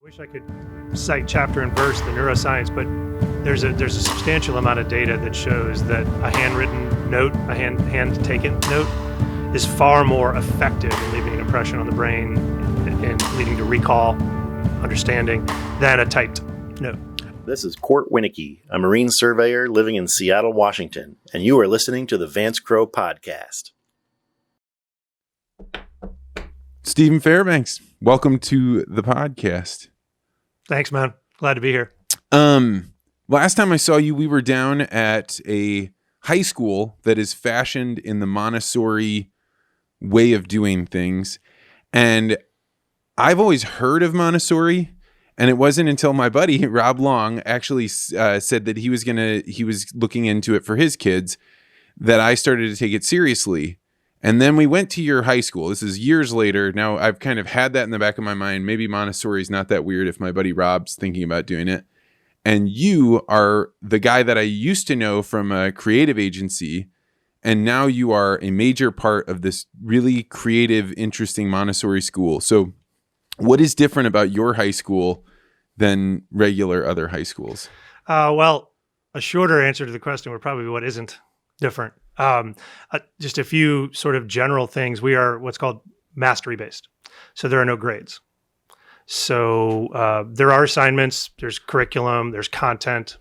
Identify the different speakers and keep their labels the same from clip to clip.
Speaker 1: Wish I could cite chapter and verse the neuroscience, but there's a substantial amount of data that shows that a handwritten note, a hand-taken note, is far more effective in leaving an impression on the brain and leading to recall, understanding, than a typed note.
Speaker 2: This is Court Winnicky, a Marine surveyor living in Seattle, Washington, and you are listening to the Vance Crowe podcast.
Speaker 3: Stephen Fairbanks, welcome to the podcast.
Speaker 1: Thanks, man. Glad to be here.
Speaker 3: Last time I saw you, we were down at a high school that is fashioned in the Montessori way of doing things. And I've always heard of Montessori, and it wasn't until my buddy, Rob Long, actually said that he was looking into it for his kids that I started to take it seriously. And then we went to your high school. This is years later. Now I've kind of had that in the back of my mind. Maybe Montessori is not that weird if my buddy Rob's thinking about doing it. And you are the guy that I used to know from a creative agency. And now you are a major part of this really creative, interesting Montessori school. So what is different about your high school than regular other high schools?
Speaker 1: Well, a shorter answer to the question would probably be what isn't different. Just a few sort of general things. We are what's called mastery based. So there are no grades. So there are assignments, there's curriculum, there's content,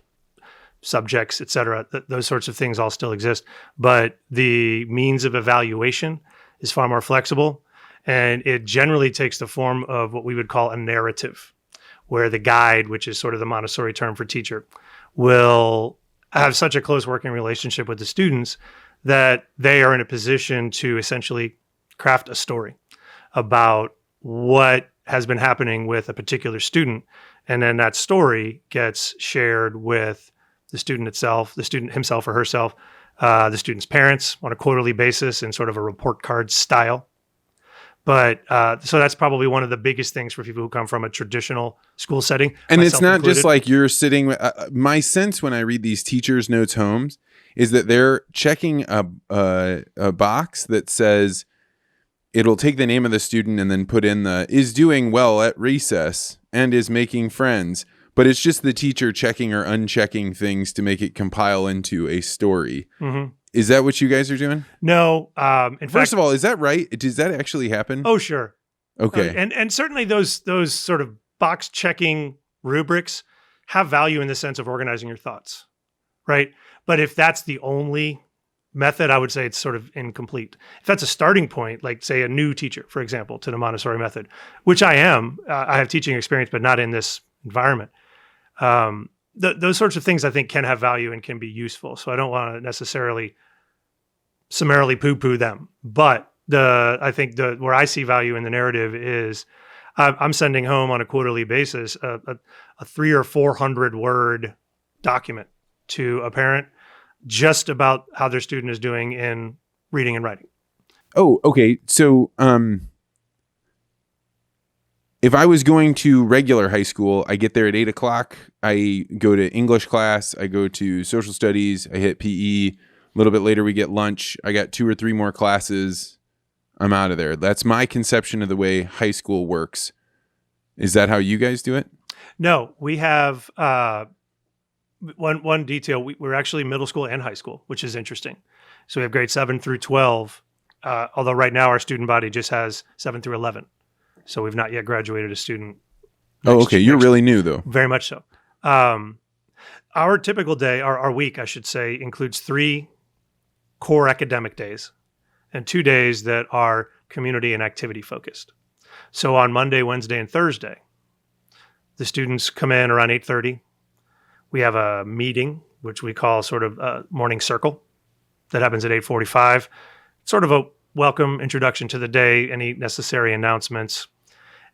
Speaker 1: subjects, etc. Those sorts of things all still exist. But the means of evaluation is far more flexible. And it generally takes the form of what we would call a narrative, where the guide, which is sort of the Montessori term for teacher, will have such a close working relationship with the students that they are in a position to essentially craft a story about what has been happening with a particular student. And then that story gets shared with the student itself, the student himself or herself, the student's parents on a quarterly basis in sort of a report card style. But so that's probably one of the biggest things for people who come from a traditional school setting.
Speaker 3: And it's not just like you're sitting. My sense when I read these teachers' notes homes is that they're checking a box that says it'll take the name of the student and then put in the is doing well at recess and is making friends. But it's just the teacher checking or unchecking things to make it compile into a story. Mm-hmm. Is that what you guys are doing?
Speaker 1: No.
Speaker 3: First of all, is that right? Does that actually happen?
Speaker 1: Oh, sure.
Speaker 3: Okay.
Speaker 1: And certainly those sort of box checking rubrics have value in the sense of organizing your thoughts, right? But if that's the only method, I would say it's sort of incomplete. If that's a starting point, like say a new teacher, for example, to the Montessori method, which I am, I have teaching experience, but not in this environment. Those sorts of things I think can have value and can be useful. So I don't want to necessarily summarily poo-poo them. But I think where I see value in the narrative is I'm sending home on a quarterly basis a 300 or 400 word document to a parent just about how their student is doing in reading and writing.
Speaker 3: Oh, okay. So if I was going to regular high school, I get there at 8:00. I go to English class. I go to social studies. I hit PE. A little bit later, we get lunch. I got 2 or 3 more classes. I'm out of there. That's my conception of the way high school works. Is that how you guys do it?
Speaker 1: No, we have one detail. We're actually middle school and high school, which is interesting. So we have grades 7 through 12, although right now our student body just has 7 through 11. So we've not yet graduated a student.
Speaker 3: You're really new, though.
Speaker 1: Very much so. Our typical day, our week, I should say, includes 3 core academic days and 2 days that are community and activity focused. So on Monday, Wednesday, and Thursday, the students come in around 8:30. We have a meeting, which we call sort of a morning circle that happens at 8:45. Sort of a welcome introduction to the day, any necessary announcements.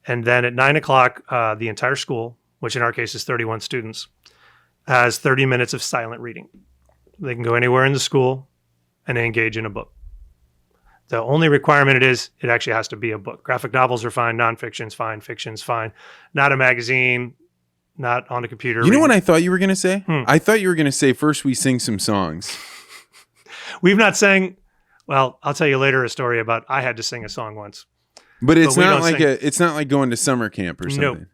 Speaker 1: And then at 9:00, the entire school, which in our case is 31 students, has 30 minutes of silent reading. They can go anywhere in the school and engage in a book. The only requirement it actually has to be a book. Graphic novels are fine, nonfiction's fine, fiction's fine. Not a magazine, not on a computer.
Speaker 3: You know what I thought you were going to say? I thought you were going to say first we sing some songs.
Speaker 1: We've not sang. Well, I'll tell you later a story about I had to sing a song once.
Speaker 3: But it's not like going to summer camp or something.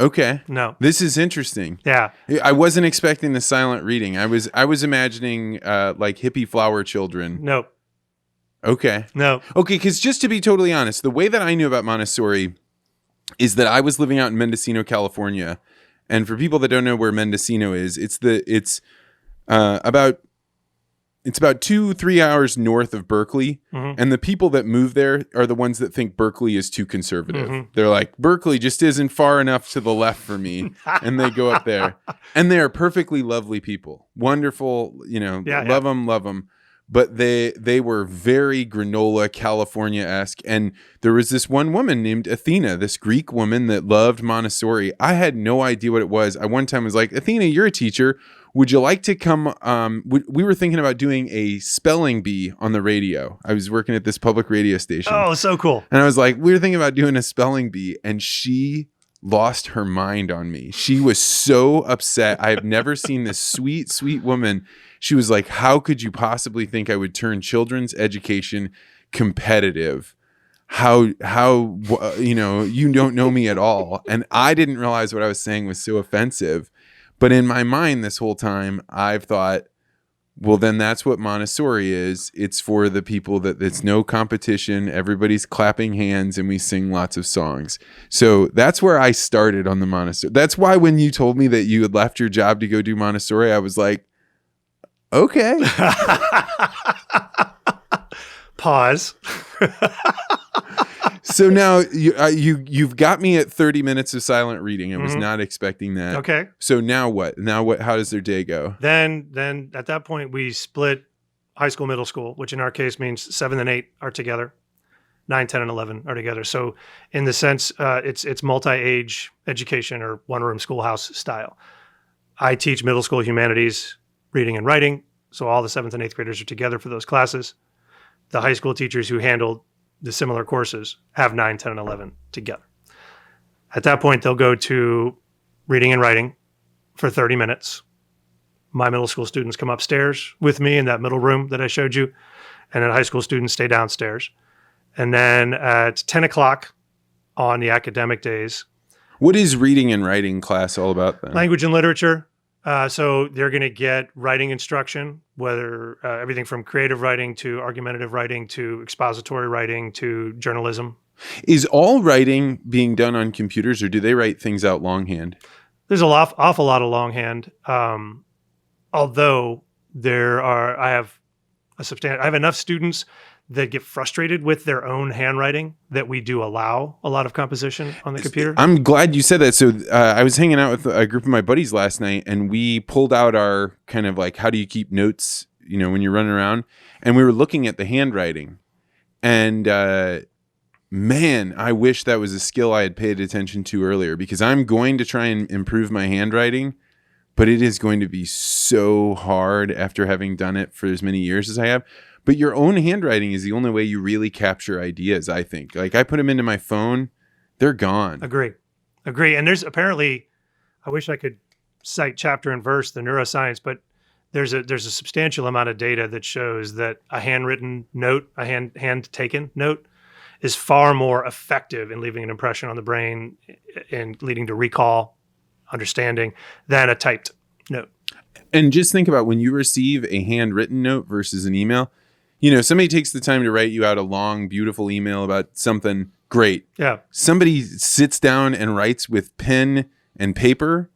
Speaker 3: Okay.
Speaker 1: No.
Speaker 3: This is interesting.
Speaker 1: Yeah.
Speaker 3: I wasn't expecting the silent reading. I was imagining like hippie flower children.
Speaker 1: No.
Speaker 3: Okay.
Speaker 1: No.
Speaker 3: Okay, because just to be totally honest, the way that I knew about Montessori is that I was living out in Mendocino, California. And for people that don't know where Mendocino is, it's about 2-3 hours north of Berkeley.
Speaker 1: Mm-hmm.
Speaker 3: And the people that move there are the ones that think Berkeley is too conservative.
Speaker 1: Mm-hmm.
Speaker 3: They're like, Berkeley just isn't far enough to the left for me. And they go up there. And they are perfectly lovely people. Wonderful, love them. But they were very granola, California-esque. And there was this one woman named Athena, this Greek woman that loved Montessori. I had no idea what it was. I one time was like, Athena, you're a teacher. Would you like to come? We were thinking about doing a spelling bee on the radio. I was working at this public radio station.
Speaker 1: Oh, so cool.
Speaker 3: And I was like, we were thinking about doing a spelling bee. And she lost her mind on me. She was so upset. I have never seen this sweet, sweet woman. She was like, how could you possibly think I would turn children's education competitive? How you don't know me at all. And I didn't realize what I was saying was so offensive. But in my mind this whole time, I've thought, well, then that's what Montessori is. It's for the people that it's no competition. Everybody's clapping hands and we sing lots of songs. So that's where I started on the Montessori. That's why when you told me that you had left your job to go do Montessori, I was like, okay.
Speaker 1: Pause.
Speaker 3: So now you've got me at 30 minutes of silent reading. I was not expecting that.
Speaker 1: Okay.
Speaker 3: So now what? How does their day go?
Speaker 1: Then at that point we split high school, middle school, which in our case means 7 and 8 are together. 9, 10, and 11 are together. So in the sense, it's multi-age education or one-room schoolhouse style. I teach middle school humanities, reading and writing. So all the 7th and 8th graders are together for those classes. The high school teachers who handled the similar courses have 9, 10, and 11 together. At that point, they'll go to reading and writing for 30 minutes. My middle school students come upstairs with me in that middle room that I showed you, and then high school students stay downstairs. And then at 10 o'clock on the academic days.
Speaker 3: What is reading and writing class all about then?
Speaker 1: Language and literature. So they're going to get writing instruction, whether everything from creative writing to argumentative writing to expository writing to journalism.
Speaker 3: Is all writing being done on computers, or do they write things out longhand?
Speaker 1: There's an awful lot of longhand. Although I have enough students that get frustrated with their own handwriting that we do allow a lot of composition on the computer.
Speaker 3: I'm glad you said that. So I was hanging out with a group of my buddies last night, and we pulled out our kind of like, how do you keep notes, when you're running around? And we were looking at the handwriting. And man, I wish that was a skill I had paid attention to earlier, because I'm going to try and improve my handwriting, but it is going to be so hard after having done it for as many years as I have. But your own handwriting is the only way you really capture ideas, I think. Like, I put them into my phone, they're gone.
Speaker 1: Agree. And there's apparently, I wish I could cite chapter and verse, the neuroscience, but there's a substantial amount of data that shows that a handwritten note, a hand taken note, is far more effective in leaving an impression on the brain and leading to recall, understanding, than a typed note.
Speaker 3: And just think about when you receive a handwritten note versus an email. Somebody takes the time to write you out a long, beautiful email about something great.
Speaker 1: Yeah.
Speaker 3: Somebody sits down and writes with pen and paper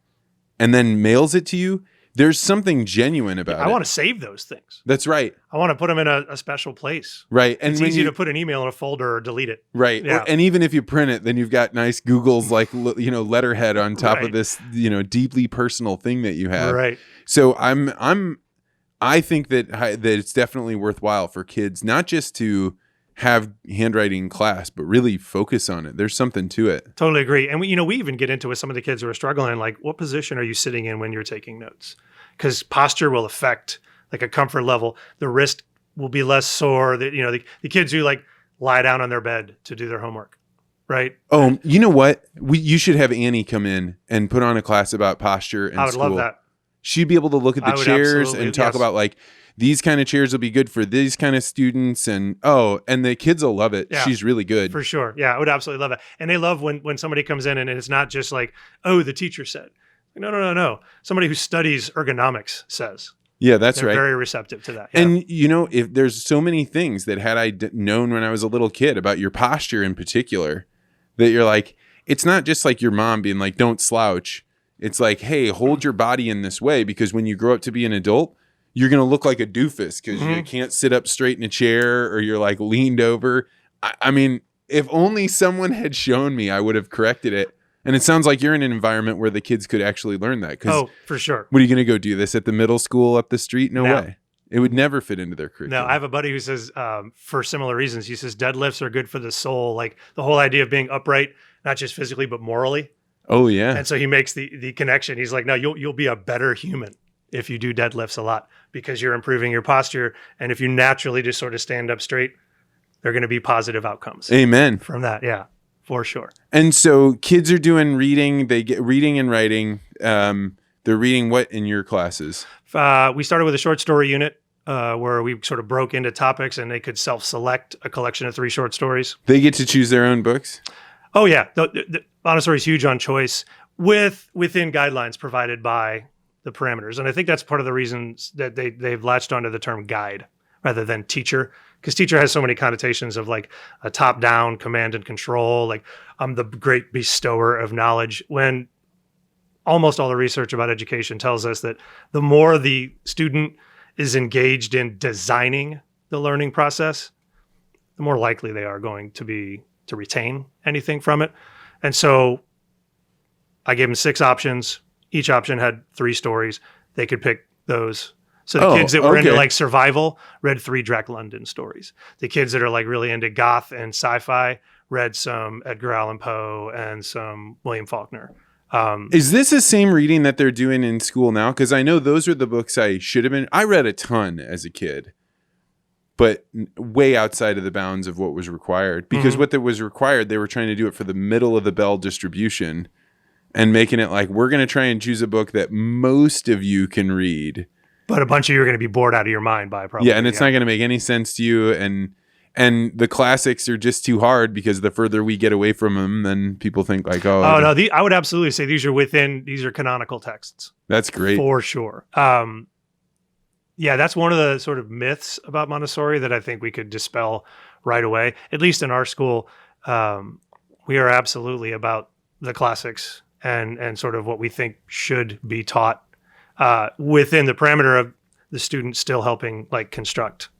Speaker 3: and then mails it to you. There's something genuine about it.
Speaker 1: I want to save those things.
Speaker 3: That's right.
Speaker 1: I want to put them in a special place.
Speaker 3: Right.
Speaker 1: And it's easy to put an email in a folder or delete it.
Speaker 3: Right.
Speaker 1: Yeah.
Speaker 3: And even if you print it, then you've got nice Google's letterhead on top of this, deeply personal thing that you have.
Speaker 1: Right.
Speaker 3: So I think that it's definitely worthwhile for kids, not just to have handwriting class, but really focus on it. There's something to it.
Speaker 1: Totally agree. And we even get into with some of the kids who are struggling, like, what position are you sitting in when you're taking notes? Because posture will affect like a comfort level. The wrist will be less sore. The kids who like lie down on their bed to do their homework, right?
Speaker 3: Oh, you know what? You should have Annie come in and put on a class about posture in school.
Speaker 1: I would love that.
Speaker 3: She'd be able to look at the chairs and talk about like these kind of chairs will be good for these kind of students. And and the kids will love it.
Speaker 1: Yeah,
Speaker 3: she's really good.
Speaker 1: For sure. Yeah, I would absolutely love it. And they love when somebody comes in and it's not just like, oh, the teacher said. No. Somebody who studies ergonomics says.
Speaker 3: Yeah, that's
Speaker 1: They're
Speaker 3: right.
Speaker 1: very receptive to that. Yeah.
Speaker 3: And, if there's so many things that had I known when I was a little kid about your posture in particular, that you're like, it's not just like your mom being like, don't slouch. It's like, hey, hold your body in this way, because when you grow up to be an adult, you're going to look like a doofus because you can't sit up straight in a chair, or you're like leaned over. I mean, if only someone had shown me, I would have corrected it. And it sounds like you're in an environment where the kids could actually learn that.
Speaker 1: Oh, for sure.
Speaker 3: What are you going to go do this at the middle school up the street? No way. It would never fit into their curriculum.
Speaker 1: No, I have a buddy who says, for similar reasons, he says deadlifts are good for the soul. Like the whole idea of being upright, not just physically, but morally.
Speaker 3: Oh, yeah.
Speaker 1: And so he makes the connection. He's like, no, you'll be a better human if you do deadlifts a lot, because you're improving your posture. And if you naturally just sort of stand up straight, there are going to be positive outcomes.
Speaker 3: Amen.
Speaker 1: From that. Yeah. For sure.
Speaker 3: And so kids are doing reading. They get reading and writing. They're reading what in your classes?
Speaker 1: We started with a short story unit where we sort of broke into topics and they could self-select a collection of 3 short stories.
Speaker 3: They get to choose their own books?
Speaker 1: Oh, yeah. The Montessori is huge on choice within guidelines provided by the parameters. And I think that's part of the reasons that they've latched onto the term guide rather than teacher. Because teacher has so many connotations of like a top-down command and control, like I'm the great bestower of knowledge, when almost all the research about education tells us that the more the student is engaged in designing the learning process, the more likely they are going to retain anything from it. And so I gave them 6 options. Each option had 3 stories. They could pick those. So the kids that were into like survival read 3 Drac London stories. The kids that are like really into goth and sci-fi read some Edgar Allan Poe and some William Faulkner.
Speaker 3: Is this the same reading that they're doing in school now? Because I know those are the books I should have been. I read a ton as a kid, but way outside of the bounds of what was required. Because what was required, they were trying to do it for the middle of the bell distribution and making it like, we're going to try and choose a book that most of you can read.
Speaker 1: But a bunch of you are going to be bored out of your mind by probably.
Speaker 3: Yeah, and it's not going to make any sense to you. And the classics are just too hard, because the further we get away from them, then people think like, oh.
Speaker 1: Oh, no, I would absolutely say these are canonical texts.
Speaker 3: That's great.
Speaker 1: For sure. Yeah, that's one of the sort of myths about Montessori that I think we could dispel right away. At least in our school, we are absolutely about the classics and sort of what we think should be taught within the parameter of the student still helping like construct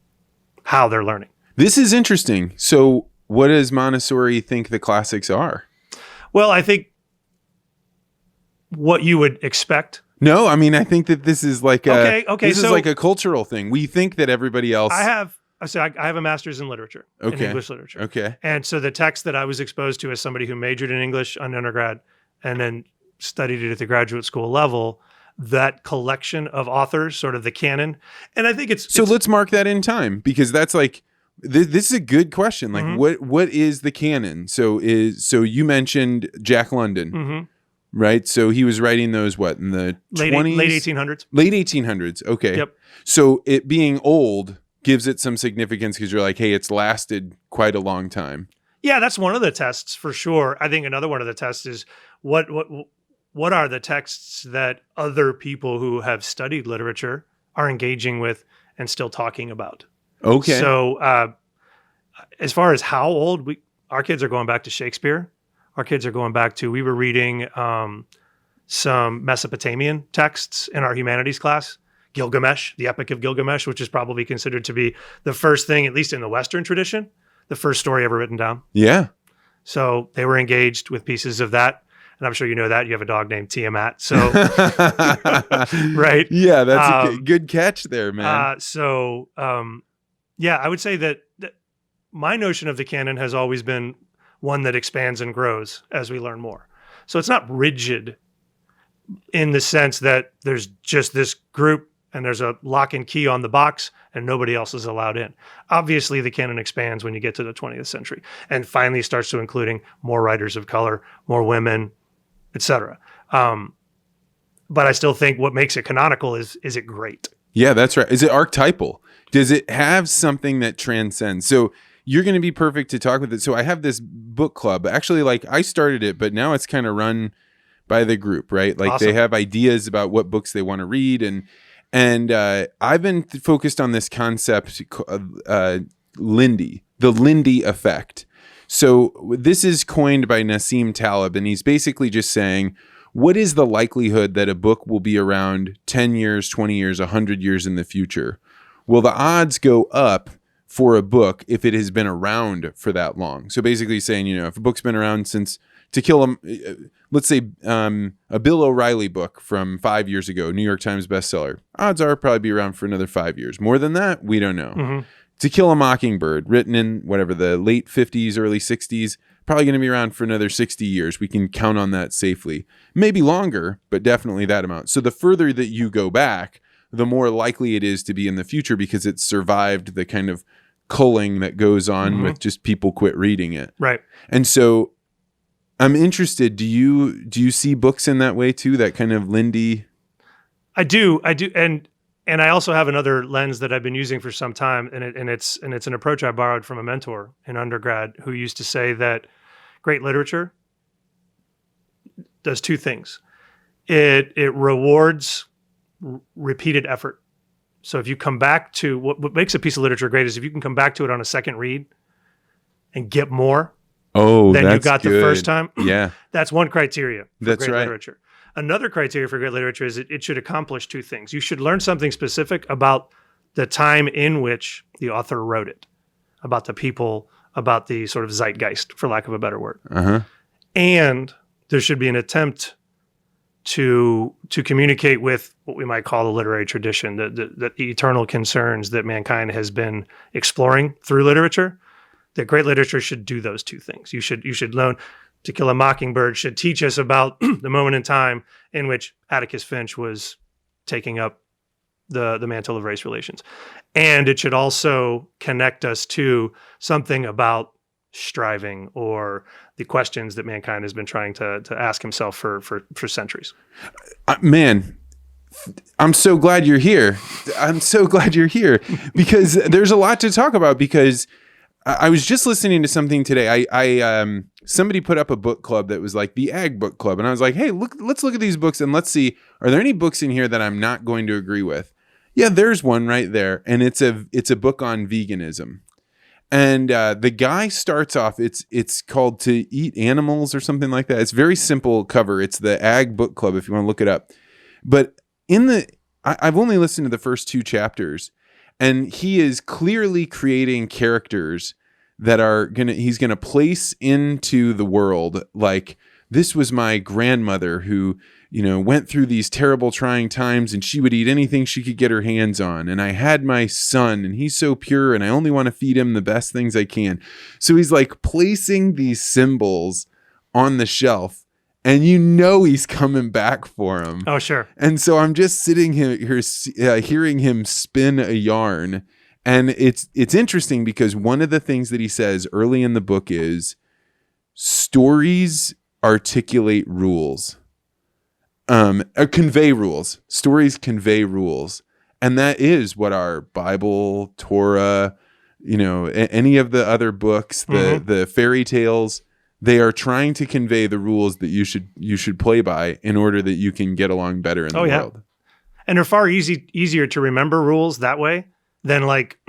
Speaker 1: how they're learning.
Speaker 3: This is interesting. So what does Montessori think the classics are?
Speaker 1: Well, I think what you would expect.
Speaker 3: No, I mean, I think that this is like
Speaker 1: is
Speaker 3: like a cultural thing. We think that everybody else.
Speaker 1: I have a master's in literature, in English literature.
Speaker 3: Okay.
Speaker 1: And so the text that I was exposed to as somebody who majored in English on undergrad and then studied it at the graduate school level, that collection of authors, sort of the canon. And I think
Speaker 3: let's mark that in time, because that's like, this is a good question. Like what is the canon? So you mentioned Jack London, right? So he was writing those, what, in the 20s?
Speaker 1: Late 1800s.
Speaker 3: Late 1800s. Okay.
Speaker 1: Yep.
Speaker 3: So it being old gives it some significance, because you're like, hey, it's lasted quite a long time.
Speaker 1: Yeah, that's one of the tests for sure. I think another one of the tests is what are the texts that other people who have studied literature are engaging with and still talking about.
Speaker 3: Okay.
Speaker 1: So as far as how old, our kids are going back to Shakespeare. Our kids are going back to, we were reading some Mesopotamian texts in our humanities class. Gilgamesh, the Epic of Gilgamesh, which is probably considered to be the first thing, at least in the Western tradition, the first story ever written down.
Speaker 3: Yeah.
Speaker 1: So they were engaged with pieces of that. And I'm sure you know that. You have a dog named Tiamat. So, right?
Speaker 3: Yeah, that's a good catch there, man.
Speaker 1: Yeah, I would say that my notion of the canon has always been one that expands and grows as we learn more. So it's not rigid in the sense that there's just this group and there's a lock and key on the box and nobody else is allowed in. Obviously, the canon expands when you get to the 20th century and finally starts to including more writers of color, more women, etc. But I still think what makes it canonical is it great?
Speaker 3: Yeah, that's right. Is it archetypal? Does it have something that transcends? So you're going to be perfect to talk with it. So I have this book club. Actually, like I started it, but now it's kind of run by the group, right? Like
Speaker 1: Awesome.
Speaker 3: they have ideas about what books they want to read, and I've been focused on this concept, Lindy, the Lindy Effect. So this is coined by Nassim Taleb, and he's basically just saying, what is the likelihood that a book will be around 10 years, 20 years, 100 years in the future? Well, the odds go up for a book if it has been around for that long. So basically saying, if a book's been around since To Kill a, let's say a Bill O'Reilly book from 5 years ago, New York Times bestseller, odds are probably be around for another 5 years. More than that, we don't know.
Speaker 1: Mm-hmm.
Speaker 3: To Kill a Mockingbird, written in the late 50s, early 60s, probably going to be around for another 60 years. We can count on that safely. Maybe longer, but definitely that amount. So the further that you go back, the more likely it is to be in the future because it's survived the kind of culling that goes on with just people quit reading it.
Speaker 1: Right.
Speaker 3: And so I'm interested, do you see books in that way too, that kind of Lindy?
Speaker 1: I do. And I also have another lens that I've been using for some time, and it's an approach I borrowed from a mentor in undergrad who used to say that great literature does two things. It rewards repeated effort. So if you come back to what makes a piece of literature great is if you can come back to it on a second read and get more than you got the first time.
Speaker 3: Yeah,
Speaker 1: that's one criteria for great
Speaker 3: right.
Speaker 1: literature. Another criteria for great literature is it should accomplish two things. You should learn something specific about the time in which the author wrote it, about the people, about the sort of zeitgeist, for lack of a better word.
Speaker 3: Uh-huh.
Speaker 1: And there should be an attempt to communicate with what we might call the literary tradition, the eternal concerns that mankind has been exploring through literature. That great literature should do those two things. You should learn. To Kill a Mockingbird should teach us about the moment in time in which Atticus Finch was taking up the mantle of race relations. And it should also connect us to something about striving or the questions that mankind has been trying to ask himself for centuries.
Speaker 3: Man, I'm so glad you're here. I'm so glad you're here because there's a lot to talk about because I was just listening to something today. I somebody put up a book club that was like the Ag Book Club, and I was like, "Hey, let's look at these books and let's see, are there any books in here that I'm not going to agree with?" Yeah, there's one right there, and it's a book on veganism. And the guy starts off. It's called To Eat Animals or something like that. It's very simple cover. It's the Ag Book Club if you want to look it up. But I've only listened to the first 2 chapters. And he is clearly creating characters that he's gonna place into the world. Like, this was my grandmother who, went through these terrible, trying times, and she would eat anything she could get her hands on. And I had my son, and he's so pure, and I only want to feed him the best things I can. So he's like placing these symbols on the shelf. And he's coming back for him.
Speaker 1: Oh, sure.
Speaker 3: And so I'm just sitting here hearing him spin a yarn. And it's interesting because one of the things that he says early in the book is stories articulate rules. Convey rules. Stories convey rules. And that is what our Bible, Torah, any of the other books, the fairy tales, they are trying to convey the rules that you should play by in order that you can get along better in the world.
Speaker 1: And they're far easier to remember rules that way than like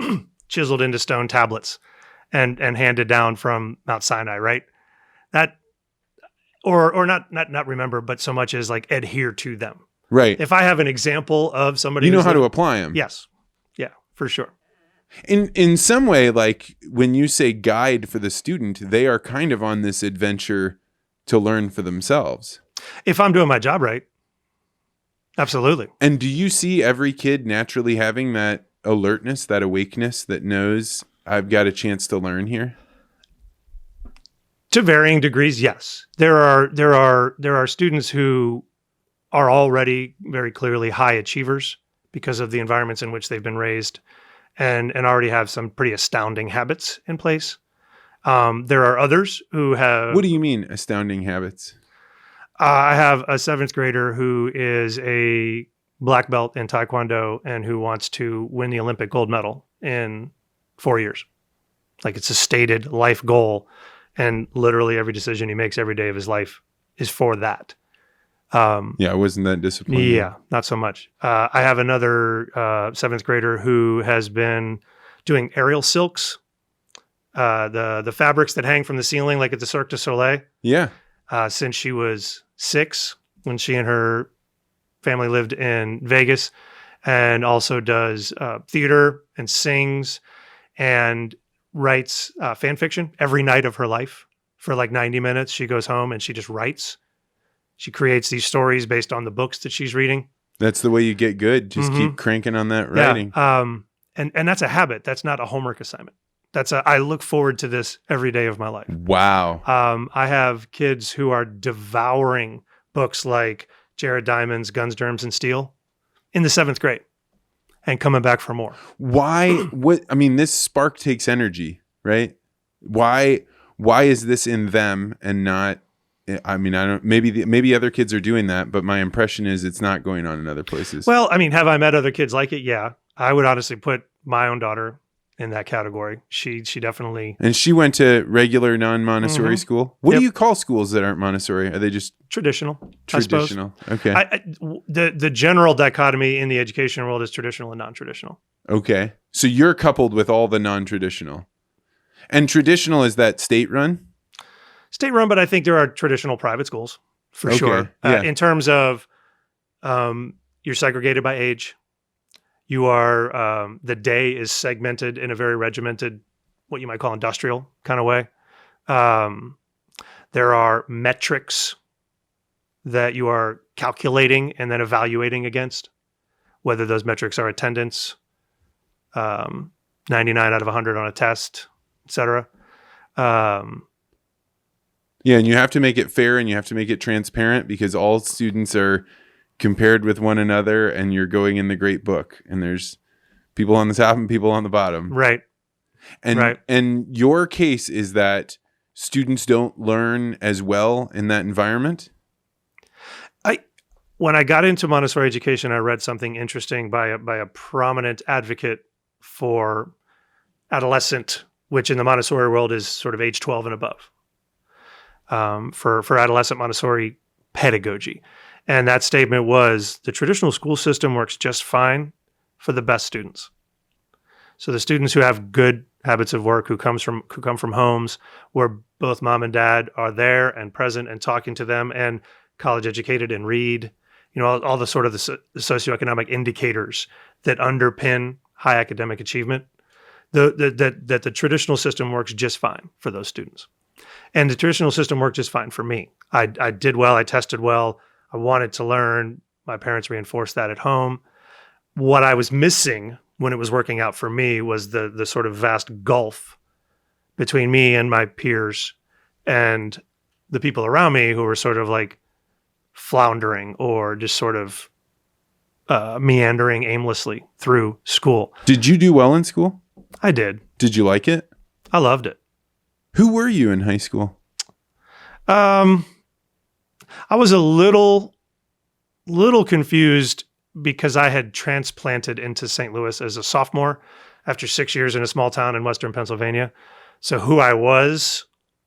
Speaker 1: chiseled into stone tablets and handed down from Mount Sinai, right? That or not remember, but so much as like adhere to them.
Speaker 3: Right.
Speaker 1: If I have an example of somebody,
Speaker 3: how to apply them.
Speaker 1: Yes. Yeah, for sure.
Speaker 3: In some way, like when you say guide for the student, they are kind of on this adventure to learn for themselves.
Speaker 1: If I'm doing my job right. Absolutely.
Speaker 3: And do you see every kid naturally having that alertness, that awakeness that knows I've got a chance to learn here?
Speaker 1: To varying degrees, yes. There are students who are already very clearly high achievers because of the environments in which they've been raised. And already have some pretty astounding habits in place. There are others who have...
Speaker 3: What do you mean, astounding habits?
Speaker 1: I have a 7th grader who is a black belt in Taekwondo and who wants to win the Olympic gold medal in 4 years. Like, it's a stated life goal. And literally every decision he makes every day of his life is for that.
Speaker 3: Yeah, I wasn't that disappointed.
Speaker 1: Yeah, not so much. I have another seventh grader who has been doing aerial silks, the fabrics that hang from the ceiling like at the Cirque du Soleil.
Speaker 3: Yeah.
Speaker 1: Since she was 6, when she and her family lived in Vegas, and also does theater and sings and writes fan fiction every night of her life for like 90 minutes. She goes home and she just writes. She creates these stories based on the books that she's reading.
Speaker 3: That's the way you get good. Just keep cranking on that writing.
Speaker 1: Yeah. And that's a habit. That's not a homework assignment. I look forward to this every day of my life.
Speaker 3: Wow.
Speaker 1: I have kids who are devouring books like Jared Diamond's Guns, Germs, and Steel in the 7th grade and coming back for more.
Speaker 3: Why? This spark takes energy, right? Why is this in them and not? I don't. Maybe other kids are doing that, but my impression is it's not going on in other places.
Speaker 1: Well, have I met other kids like it? Yeah, I would honestly put my own daughter in that category. She definitely.
Speaker 3: And she went to regular non-Montessori school. What
Speaker 1: Yep.
Speaker 3: do you call schools that aren't Montessori? Are they just
Speaker 1: traditional?
Speaker 3: traditional? Okay.
Speaker 1: The general dichotomy in the education world is traditional and non-traditional.
Speaker 3: Okay. So you're coupled with all the non-traditional. And traditional, is that state-run?
Speaker 1: State-run, but I think there are traditional private schools for sure.
Speaker 3: Yeah.
Speaker 1: In terms of you're segregated by age. You are, the day is segmented in a very regimented, what you might call industrial kind of way. There are metrics that you are calculating and then evaluating against, whether those metrics are attendance, 99 out of 100 on a test, et cetera.
Speaker 3: Yeah, and you have to make it fair and you have to make it transparent because all students are compared with one another and you're going in the great book and there's people on the top and people on the bottom.
Speaker 1: Right.
Speaker 3: And your case is that students don't learn as well in that environment?
Speaker 1: When I got into Montessori education, I read something interesting by a prominent advocate for adolescent, which in the Montessori world is sort of age 12 and above, for adolescent Montessori pedagogy. And that statement was, the traditional school system works just fine for the best students. So the students who have good habits of work, who come from homes where both mom and dad are there and present and talking to them and college educated and read, all the sort of the socioeconomic indicators that underpin high academic achievement, that the traditional system works just fine for those students. And the traditional system worked just fine for me. I did well. I tested well. I wanted to learn. My parents reinforced that at home. What I was missing when it was working out for me was the sort of vast gulf between me and my peers and the people around me who were sort of like floundering or just sort of meandering aimlessly through school.
Speaker 3: Did you do well in school?
Speaker 1: I did.
Speaker 3: Did you like it?
Speaker 1: I loved it.
Speaker 3: Who were you in high school?
Speaker 1: I was a little confused because I had transplanted into St. Louis as a sophomore after 6 years in a small town in Western Pennsylvania. So who I was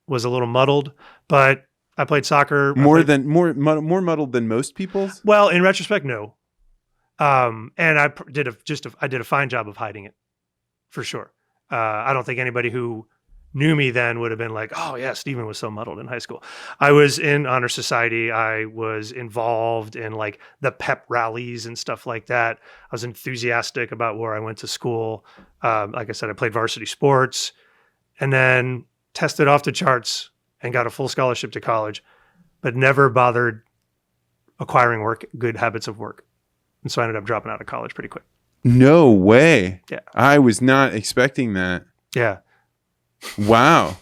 Speaker 1: a little muddled, but I played soccer.
Speaker 3: More muddled than most people's?
Speaker 1: Well, in retrospect, no. And I did a fine job of hiding it, for sure. I don't think anybody who knew me then would have been like, oh yeah, Stephen was so muddled in high school. I was in honor society. I was involved in like the pep rallies and stuff like that. I was enthusiastic about where I went to school. Like I said, I played varsity sports and then tested off the charts and got a full scholarship to college, but never bothered acquiring good habits of work. And so I ended up dropping out of college pretty quick.
Speaker 3: No way.
Speaker 1: Yeah.
Speaker 3: I was not expecting that.
Speaker 1: Yeah.
Speaker 3: Wow.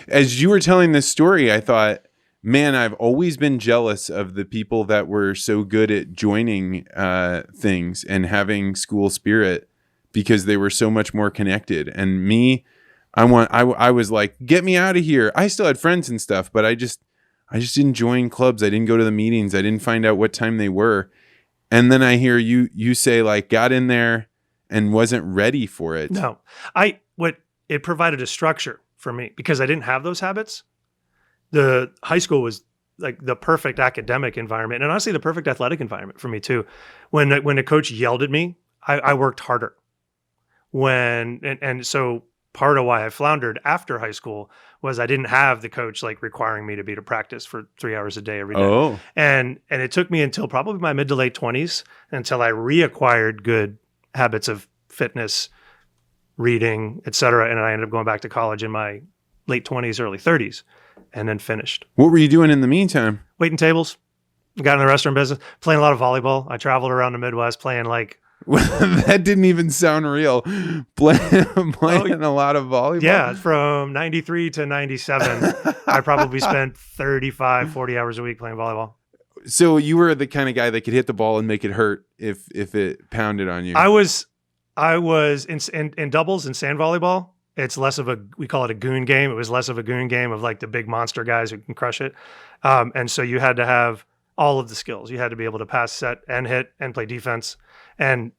Speaker 3: As you were telling this story, I thought, man, I've always been jealous of the people that were so good at joining things and having school spirit because they were so much more connected. And me, I was like, get me out of here. I still had friends and stuff, but I just didn't join clubs. I didn't go to the meetings. I didn't find out what time they were. And then I hear you say like got in there and wasn't ready for it.
Speaker 1: No, it provided a structure for me because I didn't have those habits. The high school was like the perfect academic environment and honestly the perfect athletic environment for me too. When a coach yelled at me, I worked harder. So part of why I floundered after high school was I didn't have the coach like requiring me to be to practice for 3 hours a day every day.
Speaker 3: Oh.
Speaker 1: And it took me until probably my mid to late 20s until I reacquired good habits of fitness, reading, etc. And I ended up going back to college in my late 20s, early 30s, and then finished.
Speaker 3: What were you doing in the meantime?
Speaker 1: Waiting tables. Got in the restaurant business, playing a lot of volleyball. I traveled around the Midwest playing like...
Speaker 3: That didn't even sound real. Playing a lot of volleyball?
Speaker 1: Yeah, from 93 to 97, I probably spent 35, 40 hours a week playing volleyball.
Speaker 3: So you were the kind of guy that could hit the ball and make it hurt if it pounded on you.
Speaker 1: I was in doubles and sand volleyball. It's less of we call it a goon game. It was less of a goon game of like the big monster guys who can crush it. And so you had to have all of the skills. You had to be able to pass, set, and hit, and play defense. And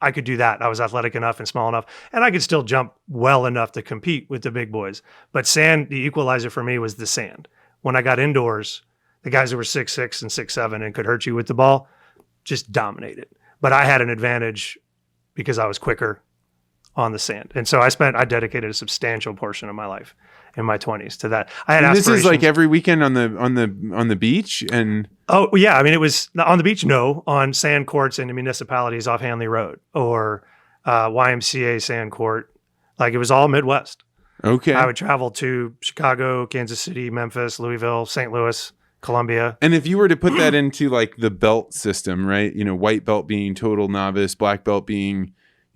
Speaker 1: I could do that. I was athletic enough and small enough. And I could still jump well enough to compete with the big boys. But sand, the equalizer for me was the sand. When I got indoors, the guys who were 6'6" and 6'7" and could hurt you with the ball just dominated. But I had an advantage because I was quicker on the sand. And so I dedicated a substantial portion of my life in my 20s to that. I had aspirations.
Speaker 3: This is like every weekend on the beach and
Speaker 1: oh yeah, I mean it was on the beach, no, on sand courts in the municipalities off Hanley Road or YMCA sand court. Like it was all Midwest.
Speaker 3: Okay.
Speaker 1: I would travel to Chicago, Kansas City, Memphis, Louisville, St. Louis, Columbia.
Speaker 3: And if you were to put that into like the belt system, right? You know, white belt being total novice, black belt being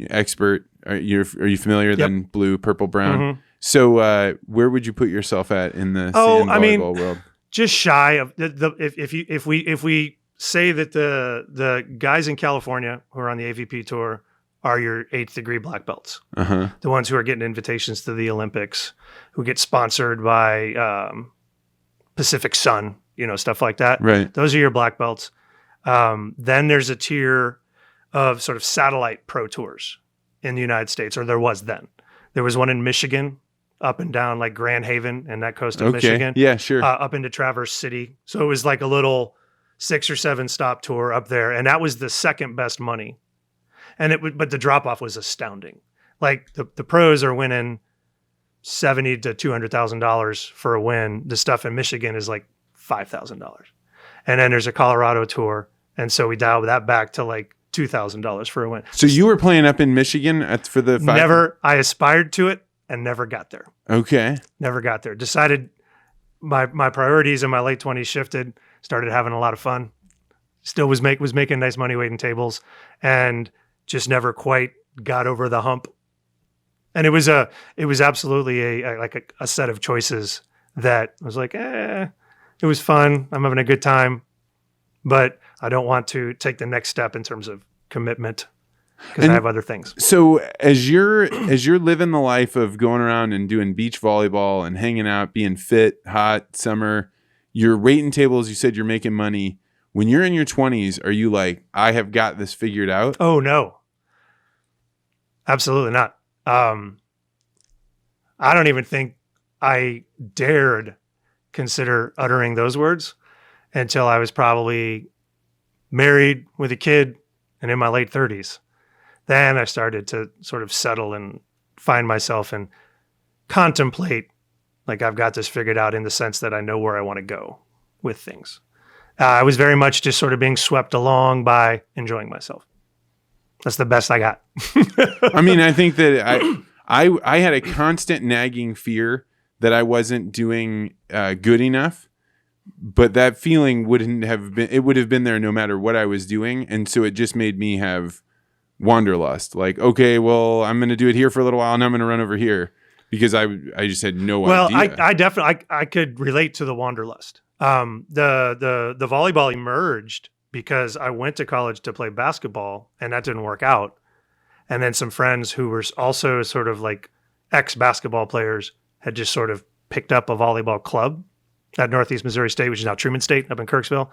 Speaker 3: expert. Are you familiar? Yep. Then blue, purple, brown. Mm-hmm. So where would you put yourself at in the sand volleyball world?
Speaker 1: Just shy of if we say that the guys in California who are on the AVP tour are your 8th degree black belts, the ones who are getting invitations to the Olympics, who get sponsored by Pacific Sun, stuff like that.
Speaker 3: Right.
Speaker 1: Those are your black belts. Then there's a tier of sort of satellite pro tours in the United States, or there was then. There was one in Michigan, up and down like Grand Haven and that coast of Michigan.
Speaker 3: Yeah, sure.
Speaker 1: Up into Traverse City. So it was like a little 6 or 7 stop tour up there. And that was the second best money. But the drop off was astounding. Like the pros are winning $70,000 to $200,000 for a win. The stuff in Michigan is like $5,000. And then there's a Colorado tour. And so we dialed that back to like $2,000 for a win.
Speaker 3: So you were playing up in Michigan for the 5?
Speaker 1: Never. I aspired to it and never got there.
Speaker 3: Okay.
Speaker 1: Never got there. Decided my priorities in my late 20s shifted. Started having a lot of fun. Still was making nice money waiting tables, and just never quite got over the hump. And it was absolutely a set of choices that was like, it was fun. I'm having a good time, but I don't want to take the next step in terms of commitment because I have other things.
Speaker 3: So as you're living the life of going around and doing beach volleyball and hanging out, being fit, hot, summer, you're waiting tables, you said you're making money. When you're in your 20s, are you like, I have got this figured out?
Speaker 1: Oh, no. Absolutely not. I don't even think I dared consider uttering those words until I was probably married with a kid and in my late 30s. Then I started to sort of settle and find myself and contemplate like I've got this figured out in the sense that I know where I want to go with things. I was very much just sort of being swept along by enjoying myself. That's the best I got.
Speaker 3: I mean, I think that I had a constant nagging fear that I wasn't doing good enough. But that feeling would have been there no matter what I was doing. And so it just made me have wanderlust. Like, okay, well, I'm going to do it here for a little while and I'm going to run over here because I just had no idea.
Speaker 1: Well, I definitely, I could relate to the wanderlust. The volleyball emerged because I went to college to play basketball and that didn't work out. And then some friends who were also sort of like ex-basketball players had just sort of picked up a volleyball club at Northeast Missouri State, which is now Truman State up in Kirksville.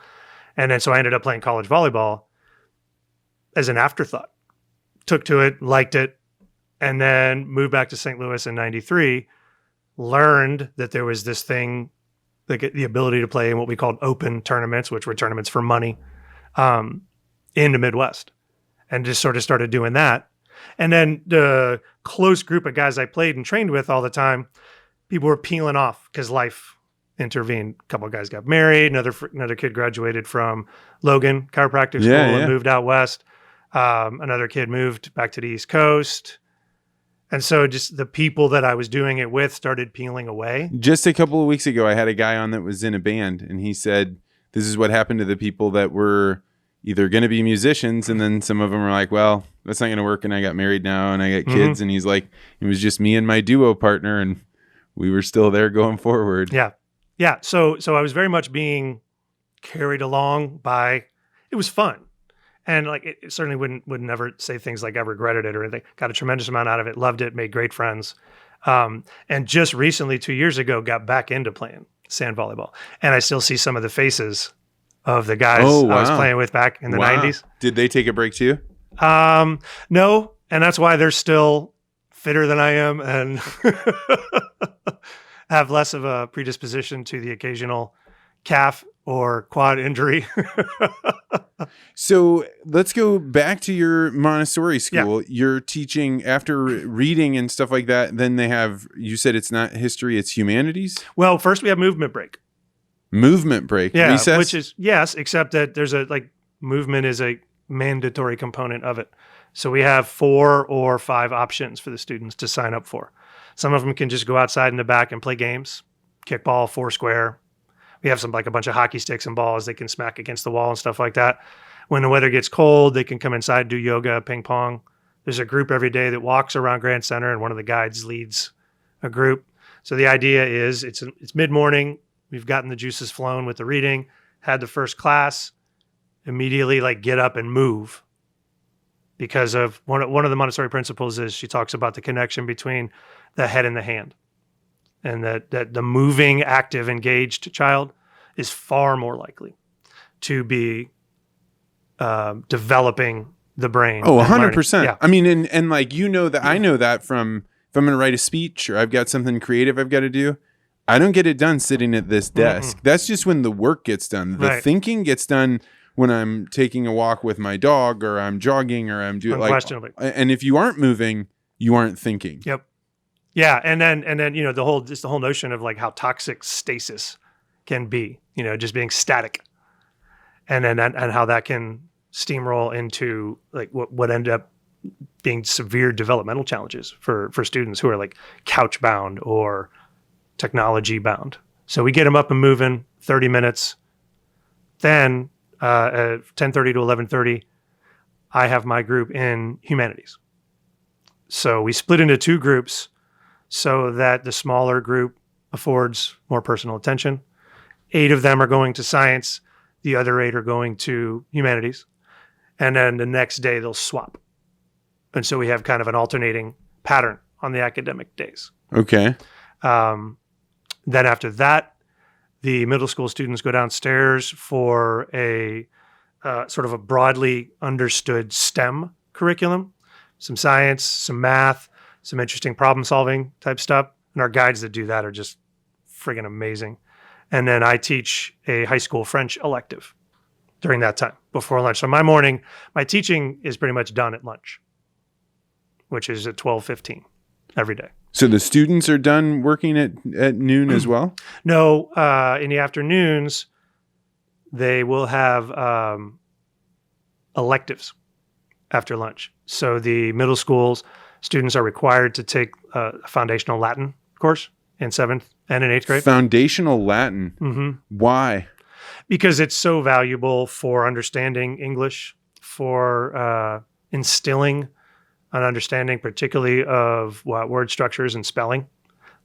Speaker 1: And then so I ended up playing college volleyball. as an afterthought. Took to it, liked it, and then moved back to St. Louis in 93, learned that there was this thing, like the ability to play in what we called open tournaments, which were tournaments for money, in the Midwest, and just sort of started doing that. And then the close group of guys I played and trained with all the time, people were peeling off because life intervened. A couple of guys got married. Another kid graduated from Logan Chiropractic School and moved out west. Another kid moved back to the East Coast. And so just the people that I was doing it with started peeling away.
Speaker 3: Just a couple of weeks ago, I had a guy on that was in a band, and he said, this is what happened to the people that were either going to be musicians, and then some of them were like, well, that's not going to work, and I got married now, and I got kids. And he's like, it was just me and my duo partner, and we were still there going forward.
Speaker 1: Yeah. Yeah. So I was very much being carried along by, it was fun. And like, it certainly would never say things like I regretted it or anything. Got a tremendous amount out of it. Loved it. Made great friends. And just recently, 2 years ago, got back into playing sand volleyball. And I still see some of the faces of the guys I was playing with back in the 90s.
Speaker 3: Did they take a break too?
Speaker 1: No. And that's why they're still fitter than I am and have less of a predisposition to the occasional calf or quad injury.
Speaker 3: So let's go back to your Montessori school. Yeah. You're teaching after reading and stuff like that. Then they have, you said it's not history, it's humanities.
Speaker 1: Well, first we have movement break.
Speaker 3: Movement break.
Speaker 1: Yeah.
Speaker 3: Recess?
Speaker 1: Which is, yes, except that there's movement is a mandatory component of it. So we have 4 or 5 options for the students to sign up for. Some of them can just go outside in the back and play games, kickball, 4 square. We have a bunch of hockey sticks and balls they can smack against the wall and stuff like that. When the weather gets cold, they can come inside, do yoga, ping pong. There's a group every day that walks around Grand Center, and one of the guides leads a group. So the idea is it's mid-morning. We've gotten the juices flowing with the reading, had the first class, immediately get up and move. Because of one of the Montessori principles is she talks about the connection between the head and the hand. And that the moving, active, engaged child is far more likely to be developing the brain.
Speaker 3: Oh, 100%.
Speaker 1: Yeah.
Speaker 3: I mean, and that I know that from if I'm going to write a speech or I've got something creative I've got to do, I don't get it done sitting at this desk. That's just when the work gets done. The thinking gets done when I'm taking a walk with my dog or I'm jogging or I'm doing
Speaker 1: unquestionably.
Speaker 3: And if you aren't moving, you aren't thinking.
Speaker 1: Yep. Yeah, and then the whole notion of how toxic stasis can be, just being static, and how that can steamroll into what end up being severe developmental challenges for students who are couch bound or technology bound. So we get them up and moving 30 minutes. Then at 10:30 to 11:30, I have my group in humanities. So we split into 2 groups, so that the smaller group affords more personal attention. 8 of them are going to science. The other 8 are going to humanities. And then the next day they'll swap. And so we have kind of an alternating pattern on the academic days.
Speaker 3: Okay.
Speaker 1: Then after that, the middle school students go downstairs for a sort of a broadly understood STEM curriculum, some science, some math, some interesting problem-solving type stuff. And our guides that do that are just friggin' amazing. And then I teach a high school French elective during that time, before lunch. So my teaching is pretty much done at lunch, which is at 12:15 every day.
Speaker 3: So the students are done working at noon as well?
Speaker 1: No, in the afternoons, they will have electives after lunch. So the middle schools students are required to take a foundational Latin course in 7th and in 8th grade.
Speaker 3: Foundational Latin.
Speaker 1: Mm-hmm.
Speaker 3: Why?
Speaker 1: Because it's so valuable for understanding English, for instilling an understanding, particularly of word structures and spelling.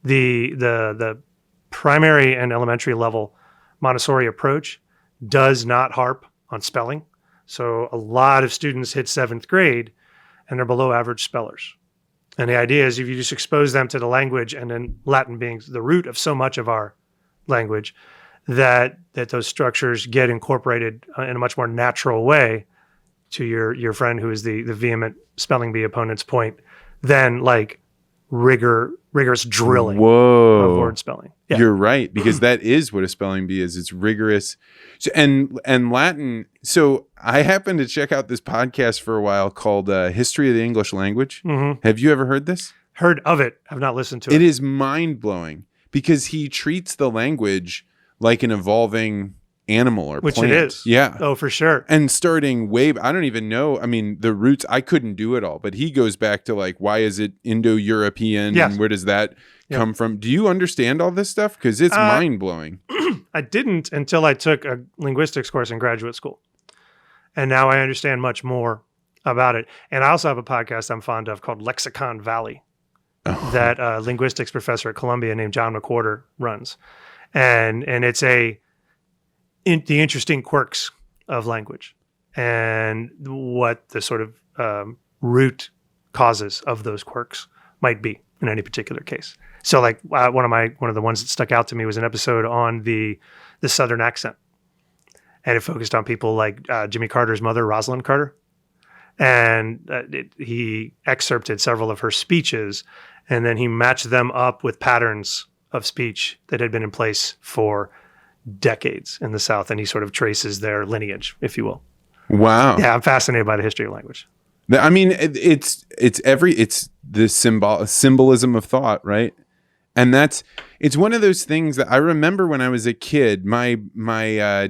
Speaker 1: The primary and elementary level Montessori approach does not harp on spelling. So a lot of students hit 7th grade and they're below average spellers. And the idea is if you just expose them to the language, and then Latin being the root of so much of our language, that those structures get incorporated in a much more natural way to your friend who is the vehement spelling bee opponent's point, than like rigorous drilling of word spelling. Yeah.
Speaker 3: You're right, because that is what a spelling bee is. It's rigorous. So, and Latin. So I happened to check out this podcast for a while called History of the English Language.
Speaker 1: Mm-hmm.
Speaker 3: Have you ever heard this?
Speaker 1: Heard of it. I've not listened to it.
Speaker 3: It is mind-blowing because he treats the language like an evolving animal or
Speaker 1: Which
Speaker 3: plant.
Speaker 1: it is.
Speaker 3: Yeah.
Speaker 1: Oh, for sure.
Speaker 3: And starting I don't even know. I mean, the roots, I couldn't do it all, but he goes back to like, why is it Indo-European?
Speaker 1: Yes.
Speaker 3: And where does that come from? Do you understand all this stuff? Because it's mind-blowing.
Speaker 1: I didn't until I took a linguistics course in graduate school. And now I understand much more about it. And I also have a podcast I'm fond of called Lexicon Valley that a linguistics professor at Columbia named John McWhorter runs. And it's the interesting quirks of language and what the sort of root causes of those quirks might be in any particular case. So like one of the ones that stuck out to me was an episode on the Southern accent. And it focused on people like Jimmy Carter's mother, Rosalind Carter. And he excerpted several of her speeches, and then he matched them up with patterns of speech that had been in place for decades in the South. And he sort of traces their lineage, if you will.
Speaker 3: Wow.
Speaker 1: Yeah, I'm fascinated by the history of language.
Speaker 3: I mean, it's the symbolism of thought, right? And it's one of those things that I remember when I was a kid, my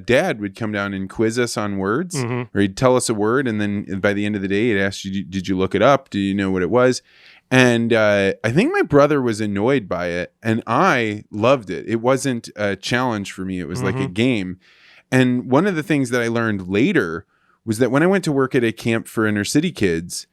Speaker 3: dad would come down and quiz us on words, or he'd tell us a word. And then by the end of the day, he'd ask you, did you look it up? Do you know what it was? And I think my brother was annoyed by it, and I loved it. It wasn't a challenge for me. It was like a game. And one of the things that I learned later was that when I went to work at a camp for inner city kids,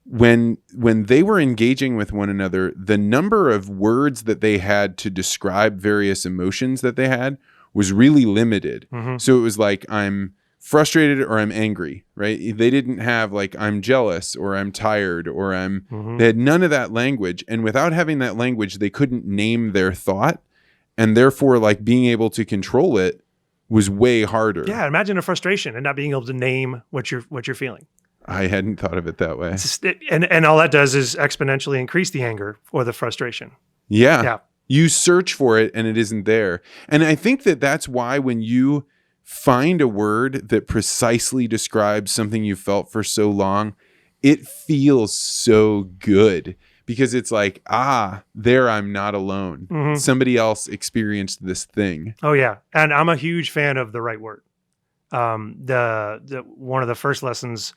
Speaker 3: when they were engaging with one another, the number of words that they had to describe various emotions that they had was really limited. So it was like, I'm frustrated or I'm angry, right? They didn't have like, I'm jealous or I'm tired or they had none of that language. And without having that language, they couldn't name their thought. And therefore, like being able to control it was way harder.
Speaker 1: Yeah, imagine a frustration and not being able to name what you're feeling.
Speaker 3: I hadn't thought of it that way.
Speaker 1: And all that does is exponentially increase the anger or the frustration.
Speaker 3: Yeah. You search for it and it isn't there. And I think that that's why when you find a word that precisely describes something you felt for so long, it feels so good because it's like, there I'm not alone. Somebody else experienced this thing.
Speaker 1: Oh yeah. And I'm a huge fan of the right word. The one of the first lessons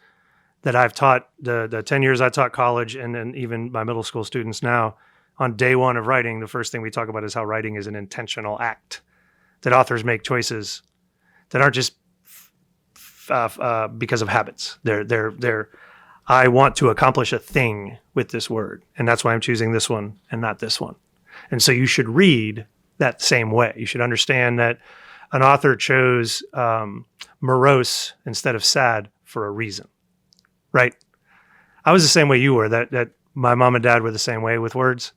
Speaker 1: that I've taught, the 10 years I taught college and then even my middle school students now, on day one of writing, the first thing we talk about is how writing is an intentional act, that authors make choices that aren't just because of habits. They're I want to accomplish a thing with this word, and that's why I'm choosing this one and not this one. And so you should read that same way. You should understand that an author chose morose instead of sad for a reason. Right. I was the same way you were, that my mom and dad were the same way with words.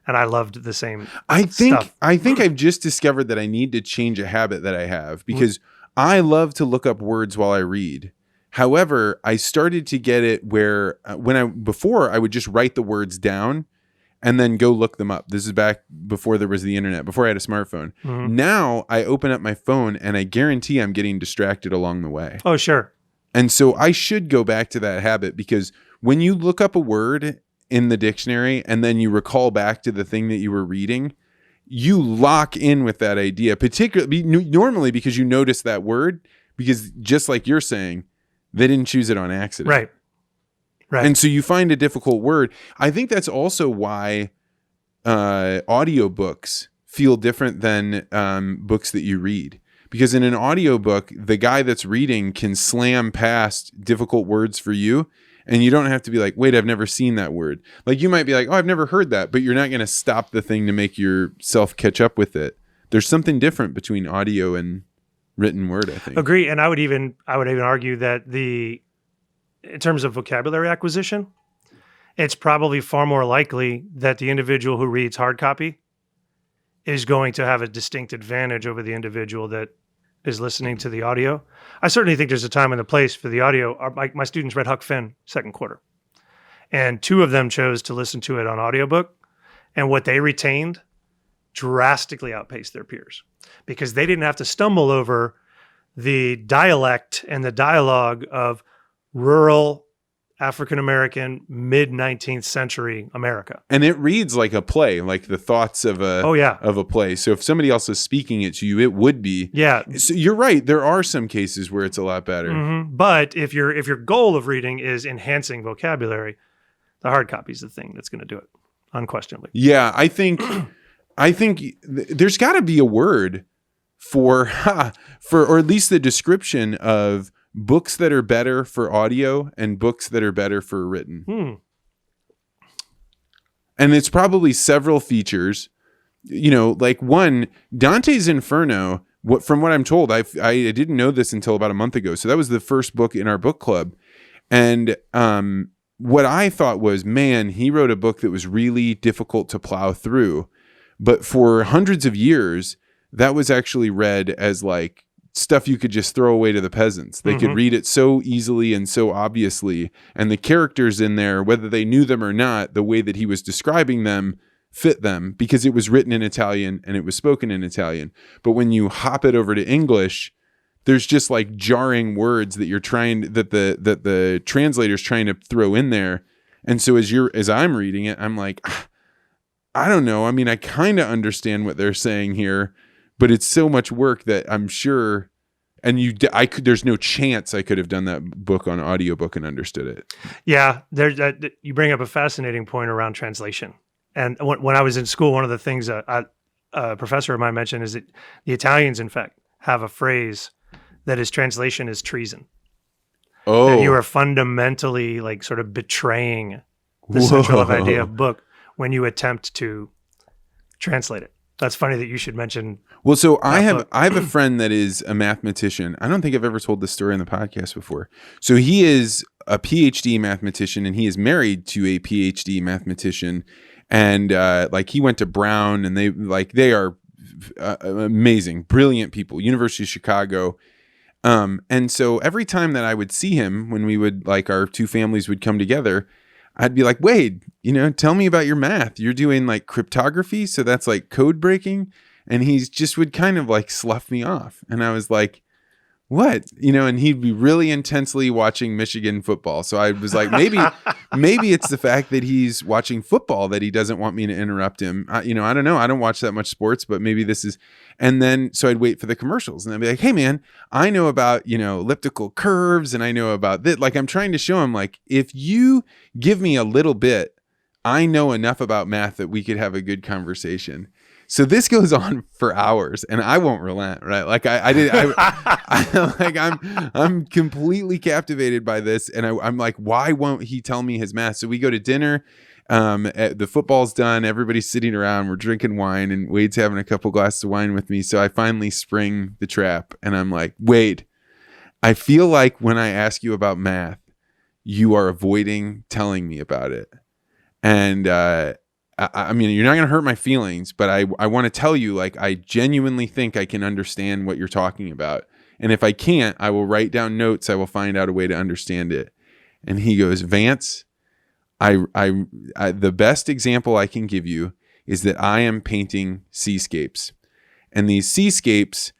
Speaker 1: And I loved the same stuff.
Speaker 3: I think I've just discovered that I need to change a habit that I have because I love to look up words while I read. However, I started to get it where before I would just write the words down and then go look them up. This is back before there was the internet, before I had a smartphone. Now I open up my phone and I guarantee I'm getting distracted along the way.
Speaker 1: Oh, sure.
Speaker 3: And so I should go back to that habit because when you look up a word in the dictionary and then you recall back to the thing that you were reading, you lock in with that idea, particularly normally because you notice that word, because just like you're saying, they didn't choose it on accident.
Speaker 1: Right.
Speaker 3: And so you find a difficult word. I think that's also why audiobooks feel different than books that you read. Because in an audiobook, the guy that's reading can slam past difficult words for you, and you don't have to be like, wait, I've never seen that word. Like you might be like, oh, I've never heard that, but you're not going to stop the thing to make yourself catch up with it. There's something different between audio and written word, I think.
Speaker 1: Agree. And I would even argue that in terms of vocabulary acquisition, it's probably far more likely that the individual who reads hard copy is going to have a distinct advantage over the individual that is listening to the audio. I certainly think there's a time and a place for the audio. My students read Huck Finn second quarter, and 2 of them chose to listen to it on audiobook, and what they retained drastically outpaced their peers because they didn't have to stumble over the dialect and the dialogue of rural African-American mid-19th century America.
Speaker 3: And it reads like a play, like the thoughts of a play. So if somebody else is speaking it to you, it would be.
Speaker 1: Yeah.
Speaker 3: So you're right. There are some cases where it's a lot better.
Speaker 1: Mm-hmm. But if your goal of reading is enhancing vocabulary, the hard copy is the thing that's going to do it, unquestionably.
Speaker 3: Yeah, I think there's got to be a word for or at least the description of books that are better for audio and books that are better for written. And it's probably several features, like one, Dantes Inferno, from what I'm told, I didn't know this until about a month ago. So that was the first book in our book club. And what I thought was, man, he wrote a book that was really difficult to plow through. But for hundreds of years, that was actually read as like stuff you could just throw away to the peasants. They could read it so easily and so obviously. And the characters in there, whether they knew them or not, the way that he was describing them fit them because it was written in Italian and it was spoken in Italian. But when you hop it over to English, there's just like jarring words that the translator's trying to throw in there. And so as I'm reading it, I'm like, I don't know. I mean, I kind of understand what they're saying here, but it's so much work that I'm sure, and there's no chance I could have done that book on audiobook and understood it.
Speaker 1: Yeah, you bring up a fascinating point around translation. And when I was in school, one of the things a professor of mine mentioned is that the Italians, in fact, have a phrase that his translation is treason.
Speaker 3: Oh,
Speaker 1: that you are fundamentally like sort of betraying the central idea of book when you attempt to translate it. That's funny that you should mention.
Speaker 3: Well, so I have a friend that is a mathematician. I don't think I've ever told this story on the podcast before. So he is a PhD mathematician and he is married to a PhD mathematician. And he went to Brown and they are amazing, brilliant people, University of Chicago. And so every time that I would see him when we would our 2 families would come together, I'd be like, Wade, tell me about your math. You're doing like cryptography. So that's like code breaking. And he's just would kind of like slough me off. And I was like, what? And he'd be really intensely watching Michigan football. So I was like, maybe it's the fact that he's watching football that he doesn't want me to interrupt him. I don't know. I don't watch that much sports, but maybe this is. And then, so I'd wait for the commercials and I'd be like, hey man, I know about, elliptical curves and I know about this. Like I'm trying to show him like, if you give me a little bit, I know enough about math that we could have a good conversation. So this goes on for hours and I won't relent, right? Like I'm completely captivated by this. And I'm like, why won't he tell me his math? So we go to dinner, the football's done. Everybody's sitting around, we're drinking wine and Wade's having a couple glasses of wine with me. So I finally spring the trap and I'm like, Wade, I feel like when I ask you about math, you are avoiding telling me about it. And, I mean, you're not going to hurt my feelings, but I want to tell you, like, I genuinely think I can understand what you're talking about. And if I can't, I will write down notes. I will find out a way to understand it. And he goes, Vance, I the best example I can give you is that I am painting seascapes. And these seascapes,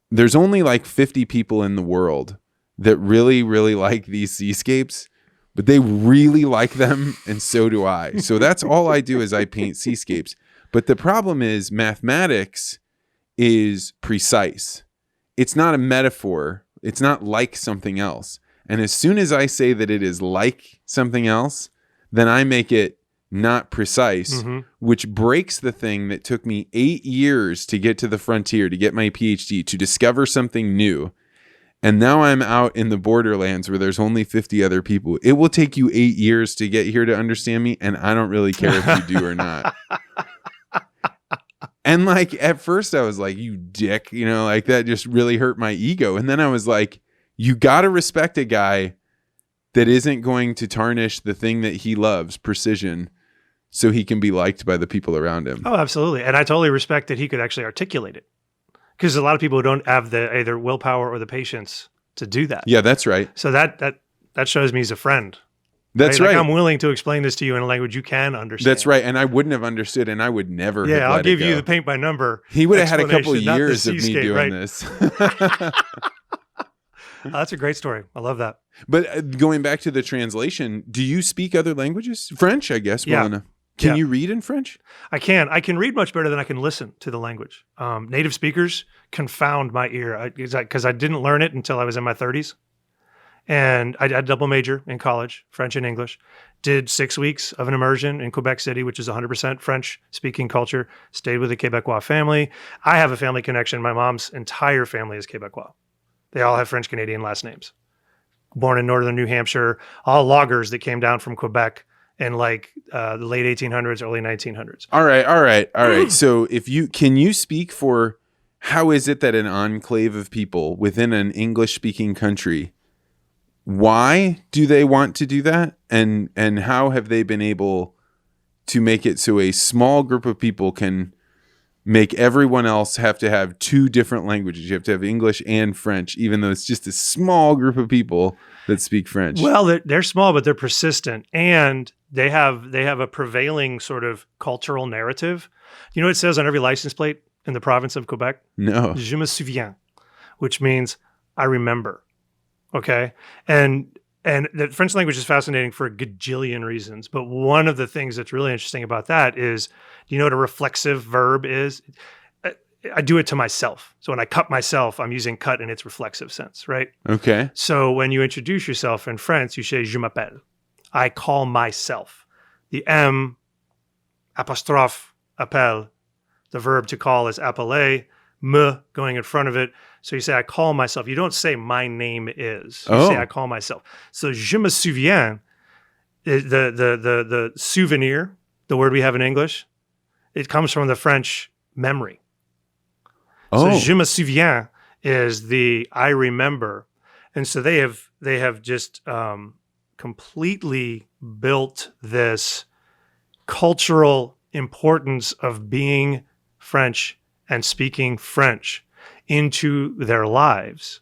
Speaker 3: there's only like 50 people in the world that really, really like these seascapes. But they really like them, and so do I. So that's all I do is I paint seascapes. But the problem is mathematics is precise. It's not a metaphor. It's not like something else. And as soon as I say that it is like something else, then I make it not precise, which breaks the thing that took me 8 years to get to the frontier, to get my PhD, to discover something new. And now I'm out in the borderlands where there's only 50 other people. It will take you 8 years to get here to understand me, and I don't really care if you do or not. And like at first I was like, you dick, like that just really hurt my ego. And then I was like, you got to respect a guy that isn't going to tarnish the thing that he loves, precision, so he can be liked by the people around him.
Speaker 1: Oh, absolutely. And I totally respect that he could actually articulate it. because a lot of people don't have the either willpower or the patience to do that.
Speaker 3: Yeah, that's right.
Speaker 1: So that shows me he's a friend.
Speaker 3: That's
Speaker 1: Like,
Speaker 3: right.
Speaker 1: I'm willing to explain this to you in a language you can understand.
Speaker 3: That's right. And I wouldn't have understood, and I would never have
Speaker 1: Yeah, I'll
Speaker 3: let it
Speaker 1: give you
Speaker 3: go.
Speaker 1: the paint by number.
Speaker 3: He would have had a couple
Speaker 1: explanation, not the
Speaker 3: years of me
Speaker 1: seascape,
Speaker 3: doing
Speaker 1: right?
Speaker 3: this.
Speaker 1: That's a great story. I love that.
Speaker 3: But going back to the translation, do you speak other languages? French, I guess.
Speaker 1: Yeah.
Speaker 3: Well enough. Can
Speaker 1: Yeah.
Speaker 3: you read in French?
Speaker 1: I can. I can read much better than I can listen to the language. Native speakers confound my ear because I didn't learn it until I was in my 30s. And I had a double major in college, French and English. Did 6 weeks of an immersion in Quebec City, which is 100% French-speaking culture. Stayed with a Quebecois family. I have a family connection. My mom's entire family is Quebecois. They all have French-Canadian last names. Born in northern New Hampshire, all loggers that came down from Quebec in like the late 1800s, early 1900s.
Speaker 3: All right. So can you speak for how is it that an enclave of people within an English-speaking country, why do they want to do that? And how have they been able to make it so a small group of people can make everyone else have to have two different languages? You have to have English and French, even though it's just a small group of people that speak French.
Speaker 1: Well, they're small, but they're persistent, and they have a prevailing sort of cultural narrative. You know what it says on every license plate in the province of Quebec?
Speaker 3: No.
Speaker 1: Je me souviens, which means I remember. Okay. And the French language is fascinating for a gajillion reasons. But one of the things that's really interesting about that is, do you know what a reflexive verb is? I do it to myself. So when I cut myself, I'm using cut in its reflexive sense, right?
Speaker 3: Okay.
Speaker 1: So when you introduce yourself in French, you say, je m'appelle. I call myself. The M, apostrophe, appelle. The verb to call is appeler, me going in front of it. So you say, I call myself. You don't say, my name is. You say, I call myself. So je me souviens, the souvenir, the word we have in English, it comes from the French memory. So je me souviens is the I remember. And so they have just completely built this cultural importance of being French and speaking French into their lives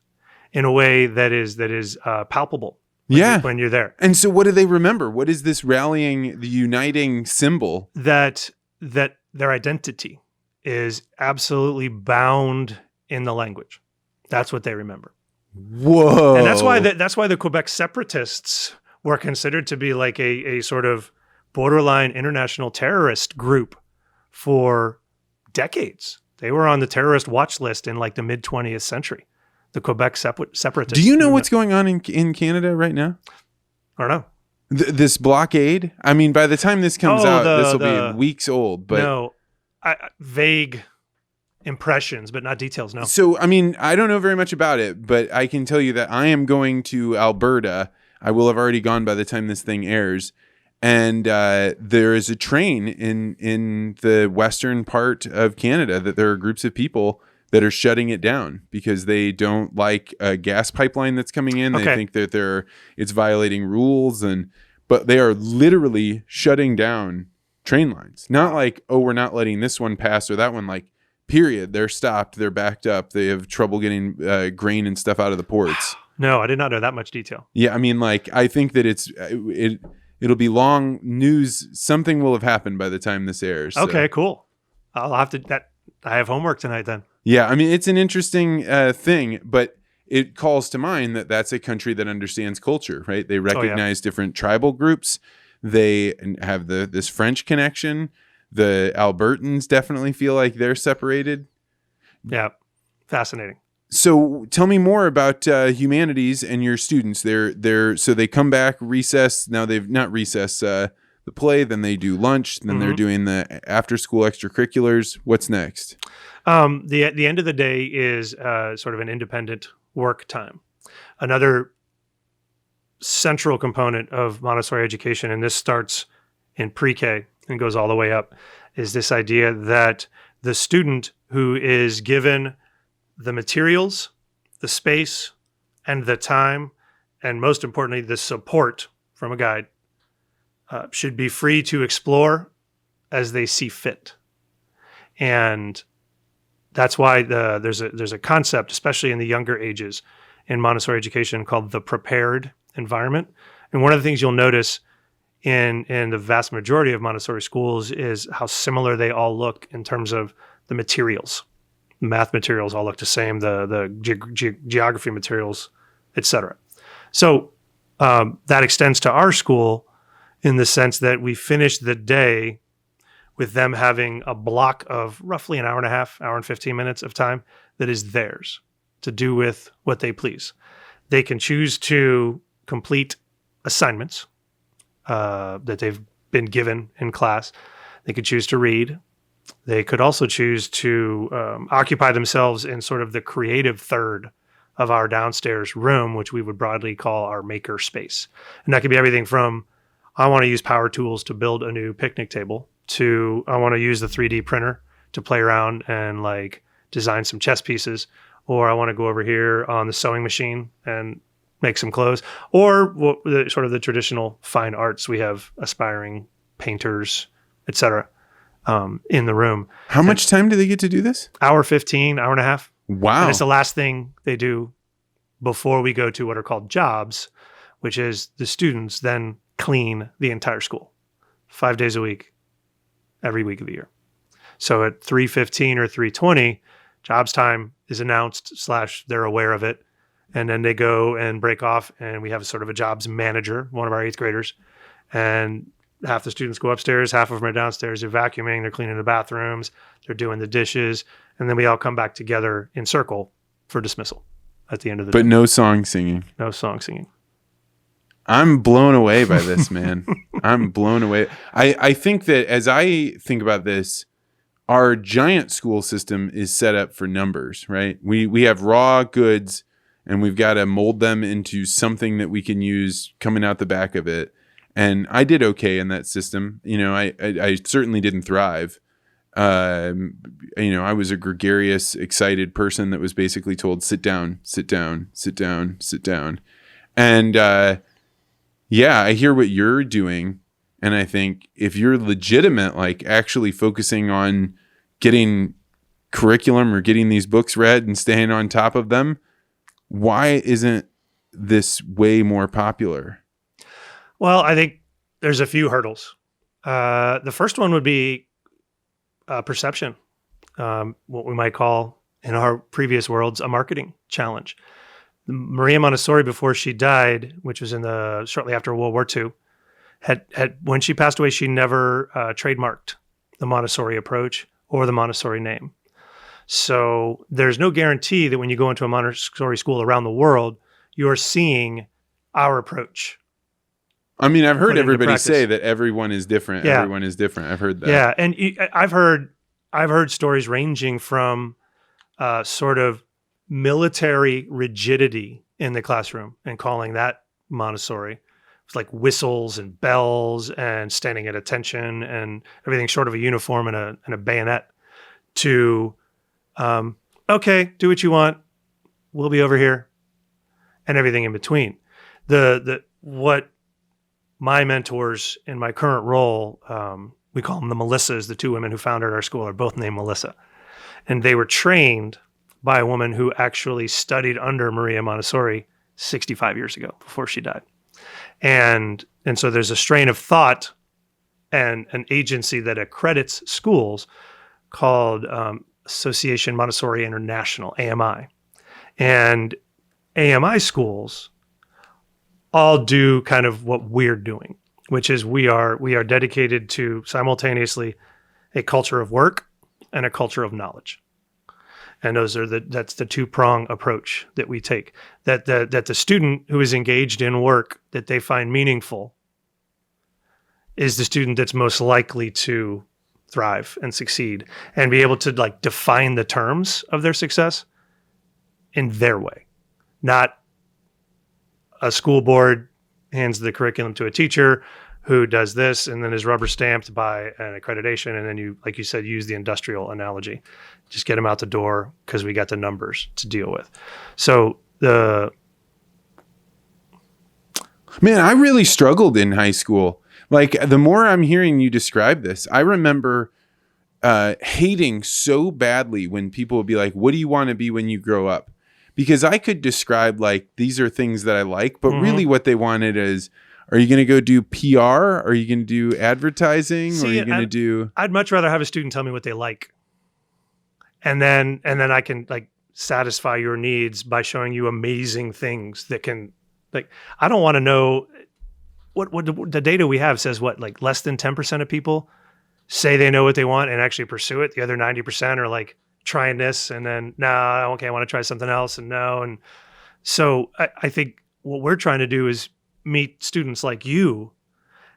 Speaker 1: in a way that is palpable when you're there.
Speaker 3: And so what do they remember? What is this rallying, the uniting symbol?
Speaker 1: That their identity is absolutely bound in the language. That's what they remember.
Speaker 3: Whoa.
Speaker 1: And that's why the Quebec separatists were considered to be like a sort of borderline international terrorist group for decades. They were on the terrorist watch list in like the mid 20th century. The Quebec separatists.
Speaker 3: Do you know what's going on in Canada right now?
Speaker 1: I don't know.
Speaker 3: This blockade? I mean, by the time this comes out, this will be weeks old. But
Speaker 1: no, vague impressions, but not details. No.
Speaker 3: So, I mean, I don't know very much about it, but I can tell you that I am going to Alberta. I will have already gone by the time this thing airs. And there is a train in the western part of Canada that there are groups of people that are shutting it down because they don't like a gas pipeline that's coming in. They think that it's violating rules, but they are literally shutting down train lines. Not like, oh, we're not letting this one pass or that one. Like, period. They're stopped. They're backed up. They have trouble getting grain and stuff out of the ports.
Speaker 1: No, I did not know that much detail.
Speaker 3: Yeah, I mean, like, I think that it'll be long news. Something will have happened by the time this airs. So.
Speaker 1: Okay, cool. I'll have to. I have homework tonight then.
Speaker 3: Yeah, I mean, it's an interesting thing, but it calls to mind that that's a country that understands culture, right? They recognize different tribal groups. They have this French connection. The Albertans definitely feel like they're separated.
Speaker 1: Yeah, fascinating.
Speaker 3: So tell me more about humanities and your students. So they come back, recess. Now they've not recess the play, then they do lunch, then they're doing the after school extracurriculars. What's next?
Speaker 1: The end of the day is sort of an independent work time. Another central component of Montessori education, and this starts in pre-K and goes all the way up, is this idea that the student who is given the materials, the space, and the time, and most importantly, the support from a guide, should be free to explore as they see fit. And That's why there's a concept, especially in the younger ages in Montessori education, called the prepared environment. And one of the things you'll notice in the vast majority of Montessori schools is how similar they all look in terms of the materials. Math materials all look the same, the geography materials, etc. So that extends to our school in the sense that we finish the day with them having a block of roughly an hour and a half, hour and 15 minutes of time that is theirs to do with what they please. They can choose to complete assignments that they've been given in class. They could choose to read. They could also choose to occupy themselves in sort of the creative third of our downstairs room, which we would broadly call our maker space. And that could be everything from, I want to use power tools to build a new picnic table, to I want to use the 3D printer to play around and like design some chess pieces, or I want to go over here on the sewing machine and make some clothes, or sort of the traditional fine arts. We have aspiring painters, etc. In the room.
Speaker 3: How much time do they get to do this?
Speaker 1: Hour 15, hour and a half.
Speaker 3: Wow.
Speaker 1: And it's the last thing they do before we go to what are called jobs, which is the students then clean the entire school 5 days a week, every week of the year. So at 3:15 or 3:20, jobs time is announced / they're aware of it. And then they go and break off, and we have sort of a jobs manager, one of our 8th graders. And half the students go upstairs, half of them are downstairs. They're vacuuming, they're cleaning the bathrooms, they're doing the dishes. And then we all come back together in circle for dismissal at the end of the day.
Speaker 3: But no song singing.
Speaker 1: No song singing.
Speaker 3: I'm blown away by this, man. I'm blown away. I think that as I think about this, our giant school system is set up for numbers, right? We have raw goods, and we've got to mold them into something that we can use coming out the back of it. And I did okay in that system. You know, I certainly didn't thrive. You know, I was a gregarious, excited person that was basically told, sit down, sit down, sit down, sit down. And yeah, I hear what you're doing. And I think if you're legitimate, like actually focusing on getting curriculum or getting these books read and staying on top of them, why isn't this way more popular?
Speaker 1: Well, I think there's a few hurdles. The first one would be perception, what we might call in our previous worlds a marketing challenge. Maria Montessori, before she died, which was shortly after World War II, had when she passed away, she never trademarked the Montessori approach or the Montessori name. So there's no guarantee that when you go into a Montessori school around the world, you're seeing our approach.
Speaker 3: I mean, I've heard everybody say that everyone is different.
Speaker 1: Yeah.
Speaker 3: Everyone is different. I've heard that.
Speaker 1: Yeah, and I've heard stories ranging from sort of military rigidity in the classroom and calling that Montessori. It's like whistles and bells and standing at attention and everything short of a uniform and a bayonet. To okay, do what you want. We'll be over here, and everything in between. What my mentors in my current role, we call them the Melissas, the 2 women who founded our school are both named Melissa. And they were trained by a woman who actually studied under Maria Montessori 65 years ago before she died. And so there's a strain of thought and an agency that accredits schools called Association Montessori International, AMI. And AMI schools all do kind of what we're doing, which is we are dedicated to simultaneously a culture of work and a culture of knowledge. And that's the 2-prong approach that we take. That the student who is engaged in work that they find meaningful is the student that's most likely to thrive and succeed and be able to like define the terms of their success in their way. Not a school board hands the curriculum to a teacher who does this and then is rubber stamped by an accreditation. And then you, like you said, use the industrial analogy. Just get them out the door because we got the numbers to deal with. So
Speaker 3: Man, I really struggled in high school. Like the more I'm hearing you describe this, I remember hating so badly when people would be like, what do you want to be when you grow up? Because I could describe like, these are things that I like, but really what they wanted is, are you going to go do PR? Are you going to do advertising? Or are you going to do...
Speaker 1: I'd much rather have a student tell me what they like. And then I can like satisfy your needs by showing you amazing things that can, like, I don't want to know what the data we have says, what, like less than 10% of people say they know what they want and actually pursue it. The other 90% are like trying this and then, nah, okay, I want to try something else and no. And so I think what we're trying to do is meet students like you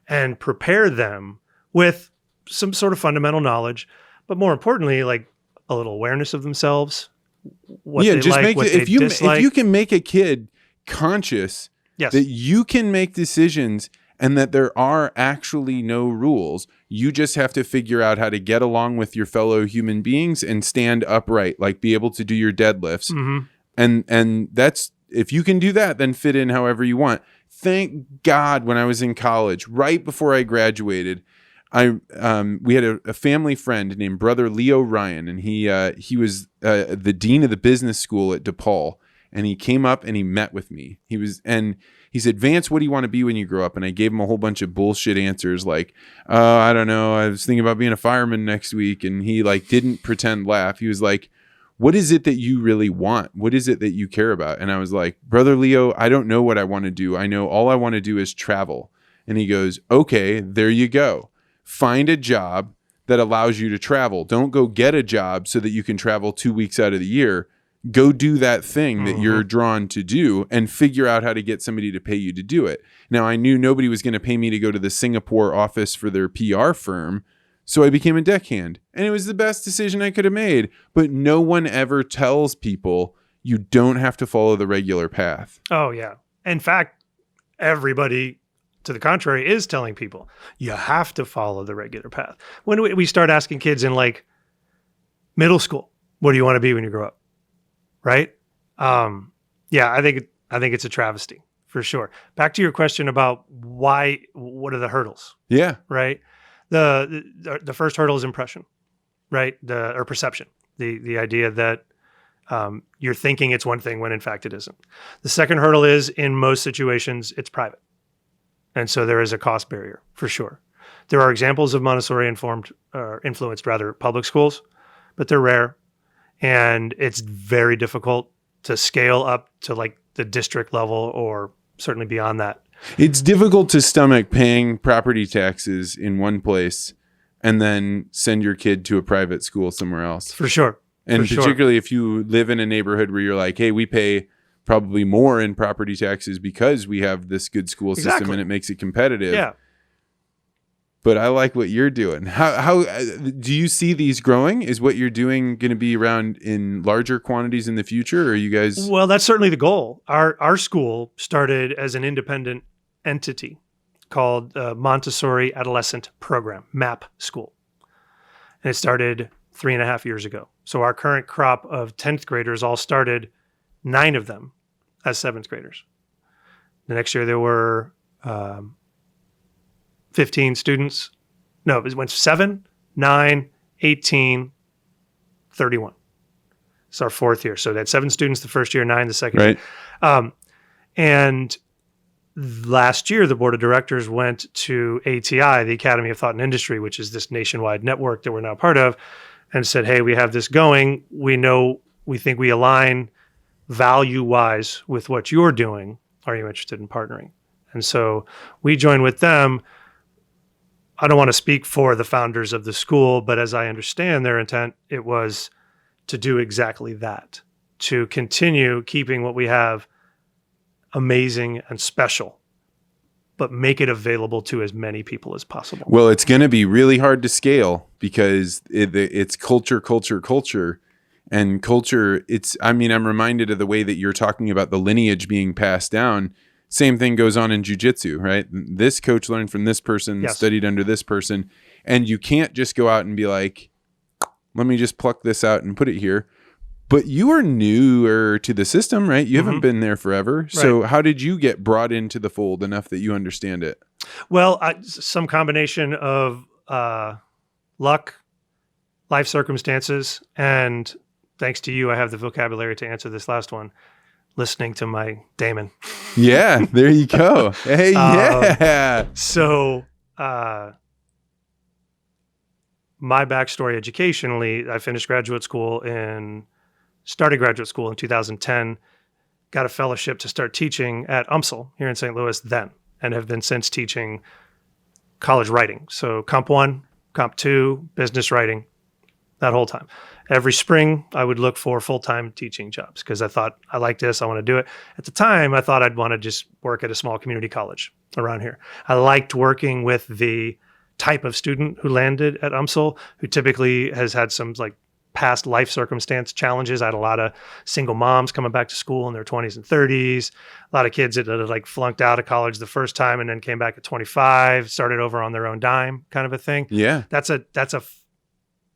Speaker 1: and prepare them with some sort of fundamental knowledge, but more importantly, like a little awareness of themselves, what they
Speaker 3: just
Speaker 1: like,
Speaker 3: make
Speaker 1: what
Speaker 3: it,
Speaker 1: they
Speaker 3: if you
Speaker 1: dislike.
Speaker 3: if you can make a kid conscious that you can make decisions and that there are actually no rules, you just have to figure out how to get along with your fellow human beings and stand upright, like be able to do your deadlifts. And that's, if you can do that, then fit in however you want. Thank God when I was in college, right before I graduated, we had a family friend named Brother Leo Ryan, and he was the dean of the business school at DePaul, and he came up and he met with me. He said, Vance, what do you want to be when you grow up? And I gave him a whole bunch of bullshit answers like, I don't know, I was thinking about being a fireman next week. And he like didn't pretend laugh. He was like, what is it that you really want? What is it that you care about? And I was like, Brother Leo, I don't know what I want to do. I know all I want to do is travel. And he goes, okay, there you go. Find a job that allows you to travel. Don't go get a job so that you can travel 2 weeks out of the year. Go do that thing that you're drawn to do and figure out how to get somebody to pay you to do it. Now, I knew nobody was going to pay me to go to the Singapore office for their PR firm, so I became a deckhand. And it was the best decision I could have made. But no one ever tells people you don't have to follow the regular path.
Speaker 1: Oh, yeah. In fact, everybody, to the contrary, is telling people you have to follow the regular path. When we start asking kids in like middle school, what do you want to be when you grow up? Right? Yeah, I think it's a travesty for sure. Back to your question about what are the hurdles?
Speaker 3: Yeah.
Speaker 1: Right? The first hurdle is impression, right? Or perception. The idea that you're thinking it's one thing when in fact it isn't. The second hurdle is, in most situations, it's private. And so there is a cost barrier for sure. There are examples of Montessori influenced public schools, but they're rare. And it's very difficult to scale up to like the district level or certainly beyond that.
Speaker 3: It's difficult to stomach paying property taxes in one place and then send your kid to a private school somewhere else.
Speaker 1: For sure.
Speaker 3: And particularly if you live in a neighborhood where you're like, hey, we pay probably more in property taxes because we have this good school system and it makes it competitive.
Speaker 1: Yeah.
Speaker 3: But I like what you're doing. How do you see these growing? Is what you're doing going to be around in larger quantities in the future? Or are you guys?
Speaker 1: Well, that's certainly the goal. Our school started as an independent entity called Montessori Adolescent Program, MAP School. And it started 3.5 years ago. So our current crop of 10th graders all started, 9 of them as 7th graders. The next year there were 15 students. No, it went 7, 9, 18, 31. It's our 4th year. So they had 7 students the first year, 9 the second year. And last year, the board of directors went to ATI, the Academy of Thought and Industry, which is this nationwide network that we're now part of, and said, hey, we have this going. We think we align value-wise with what you're doing. Are you interested in partnering? And so we joined with them. I don't want to speak for the founders of the school, but as I understand their intent, it was to do exactly that, to continue keeping what we have amazing and special, but make it available to as many people as possible.
Speaker 3: Well, it's going to be really hard to scale because it's culture. And culture, I'm reminded of the way that you're talking about the lineage being passed down. Same thing goes on in jiu-jitsu, right? This coach learned from this person, studied under this person, and you can't just go out and be like, let me just pluck this out and put it here. But you are newer to the system, right? You haven't been there forever. Right. So how did you get brought into the fold enough that you understand it?
Speaker 1: Well, some combination of luck, life circumstances, and thanks to you, I have the vocabulary to answer this last one. Listening to my Damon.
Speaker 3: Yeah, there you go. Hey, yeah.
Speaker 1: So my backstory educationally, I started graduate school in 2010, got a fellowship to start teaching at UMSL here in St. Louis then, and have been since teaching college writing. So Comp 1, Comp 2, business writing, that whole time. Every spring, I would look for full-time teaching jobs because I thought, I like this, I want to do it. At the time, I thought I'd want to just work at a small community college around here. I liked working with the type of student who landed at UMSL, who typically has had some like past life circumstance challenges. I had a lot of single moms coming back to school in their 20s and 30s, a lot of kids that had like flunked out of college the first time and then came back at 25, started over on their own dime kind of a thing.
Speaker 3: Yeah.
Speaker 1: That's a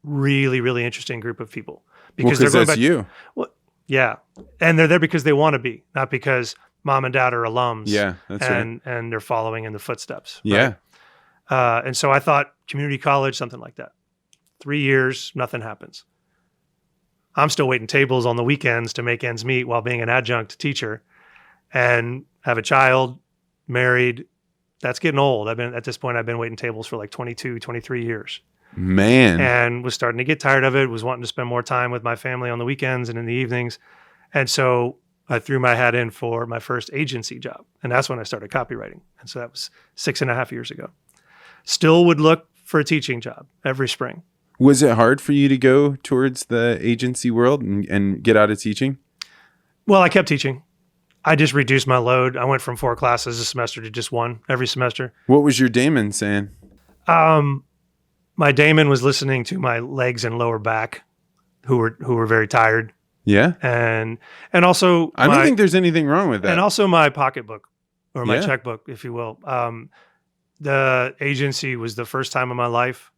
Speaker 1: really, really interesting group of people
Speaker 3: Because they're going back. You.
Speaker 1: Well, yeah. And they're there because they want to be, not because mom and dad are alums.
Speaker 3: Yeah, that's right.
Speaker 1: And they're following in the footsteps.
Speaker 3: Yeah.
Speaker 1: Right? And so I thought community college, something like that. 3 years, nothing happens. I'm still waiting tables on the weekends to make ends meet while being an adjunct teacher and have a child, married. That's getting old. At this point, I've been waiting tables for like 22, 23 years.
Speaker 3: Man.
Speaker 1: And was starting to get tired of it, was wanting to spend more time with my family on the weekends and in the evenings. And so I threw my hat in for my first agency job. And that's when I started copywriting. And so that was 6.5 years ago. Still would look for a teaching job every spring.
Speaker 3: Was it hard for you to go towards the agency world and get out of teaching?
Speaker 1: Well, I kept teaching. I just reduced my load. I went from 4 classes a semester to just 1 every semester.
Speaker 3: What was your daemon saying?
Speaker 1: My daemon was listening to my legs and lower back, who were very tired.
Speaker 3: Yeah,
Speaker 1: and also
Speaker 3: I don't think there's anything wrong with that.
Speaker 1: And also my pocketbook, or my checkbook, if you will. The agency was the first time in my life,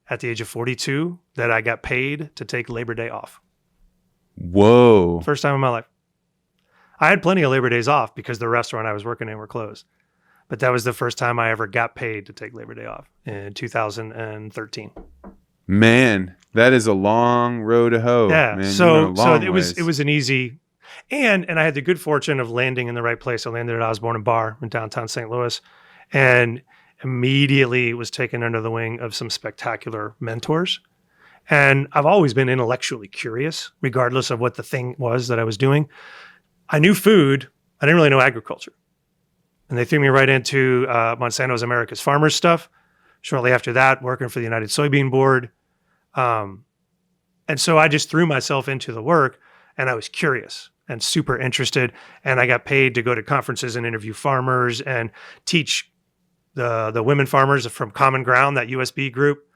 Speaker 1: at the age of 42, that I got paid to take Labor Day off.
Speaker 3: Whoa!
Speaker 1: First time in my life. I had plenty of Labor Days off because the restaurant I was working in were closed. But that was the first time I ever got paid to take Labor Day off in 2013.
Speaker 3: Man, that is a long road to hoe.
Speaker 1: Yeah.
Speaker 3: Man,
Speaker 1: so it was an easy, and I had the good fortune of landing in the right place. I landed at Osborne and Bar in downtown St. Louis, and immediately was taken under the wing of some spectacular mentors. And I've always been intellectually curious, regardless of what the thing was that I was doing. I knew food. I didn't really know agriculture. And they threw me right into Monsanto's America's Farmers stuff. Shortly after that, working for the United Soybean Board. And so I just threw myself into the work, and I was curious and super interested. And I got paid to go to conferences and interview farmers and teach the women farmers from Common Ground, that USB group,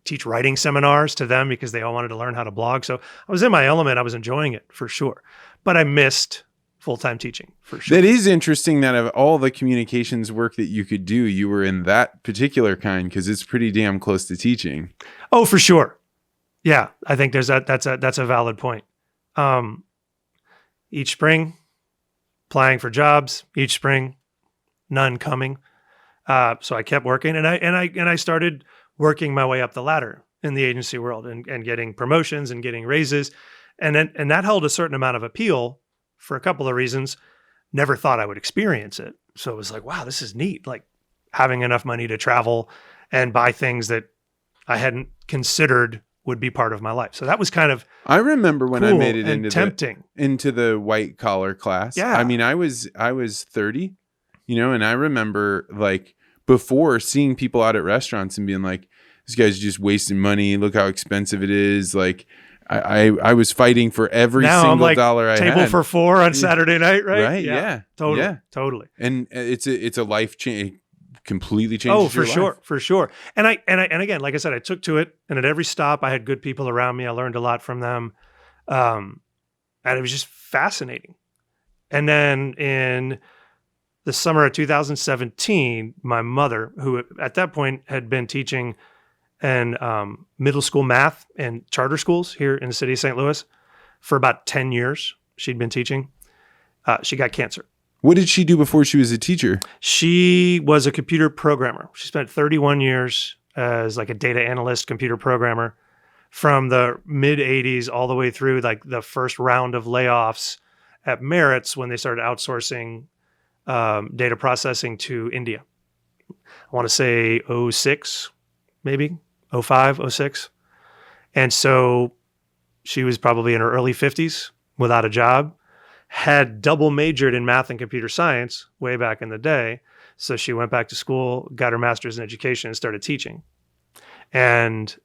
Speaker 1: teach writing seminars to them because they all wanted to learn how to blog. So I was in my element. I was enjoying it for sure. But I missed full-time teaching for sure.
Speaker 3: That is interesting that of all the communications work that you could do, you were in that particular kind because it's pretty damn close to teaching.
Speaker 1: Oh, for sure. Yeah, I think that's a valid point. Each spring, applying for jobs. Each spring, none coming. So I kept working, and I started working my way up the ladder in the agency world and getting promotions and getting raises, and that held a certain amount of appeal for a couple of reasons. Never thought I would experience it. So it was like, wow, this is neat. Like having enough money to travel and buy things that I hadn't considered would be part of my life. So that was kind of
Speaker 3: I remember when I made it into the white collar class.
Speaker 1: Yeah.
Speaker 3: I mean, I was 30, and I remember like before seeing people out at restaurants and being like, this guy's just wasting money. Look how expensive it is. Like I was fighting for every single
Speaker 1: like
Speaker 3: dollar I had.
Speaker 1: Table for 4 on Saturday night, right?
Speaker 3: Right. Yeah.
Speaker 1: Totally.
Speaker 3: Yeah.
Speaker 1: Totally.
Speaker 3: And it's a life change. Completely changes your life.
Speaker 1: For sure. And again, like I said, I took to it, and at every stop I had good people around me. I learned a lot from them. And it was just fascinating. And then in the summer of 2017, my mother, who at that point had been teaching in middle school math and charter schools here in the city of St. Louis for about 10 years, she'd been teaching. She got cancer.
Speaker 3: What did she do before she was a teacher?
Speaker 1: She was a computer programmer. She spent 31 years as like a data analyst, computer programmer. from the mid 80s all the way through like the first round of layoffs at Merritt's when they started outsourcing data processing to India. I want to say '06, maybe '05, '06. And so she was probably in her early 50s without a job, had double majored in math and computer science way back in the day. So she went back to school, got her master's in education, and started teaching. And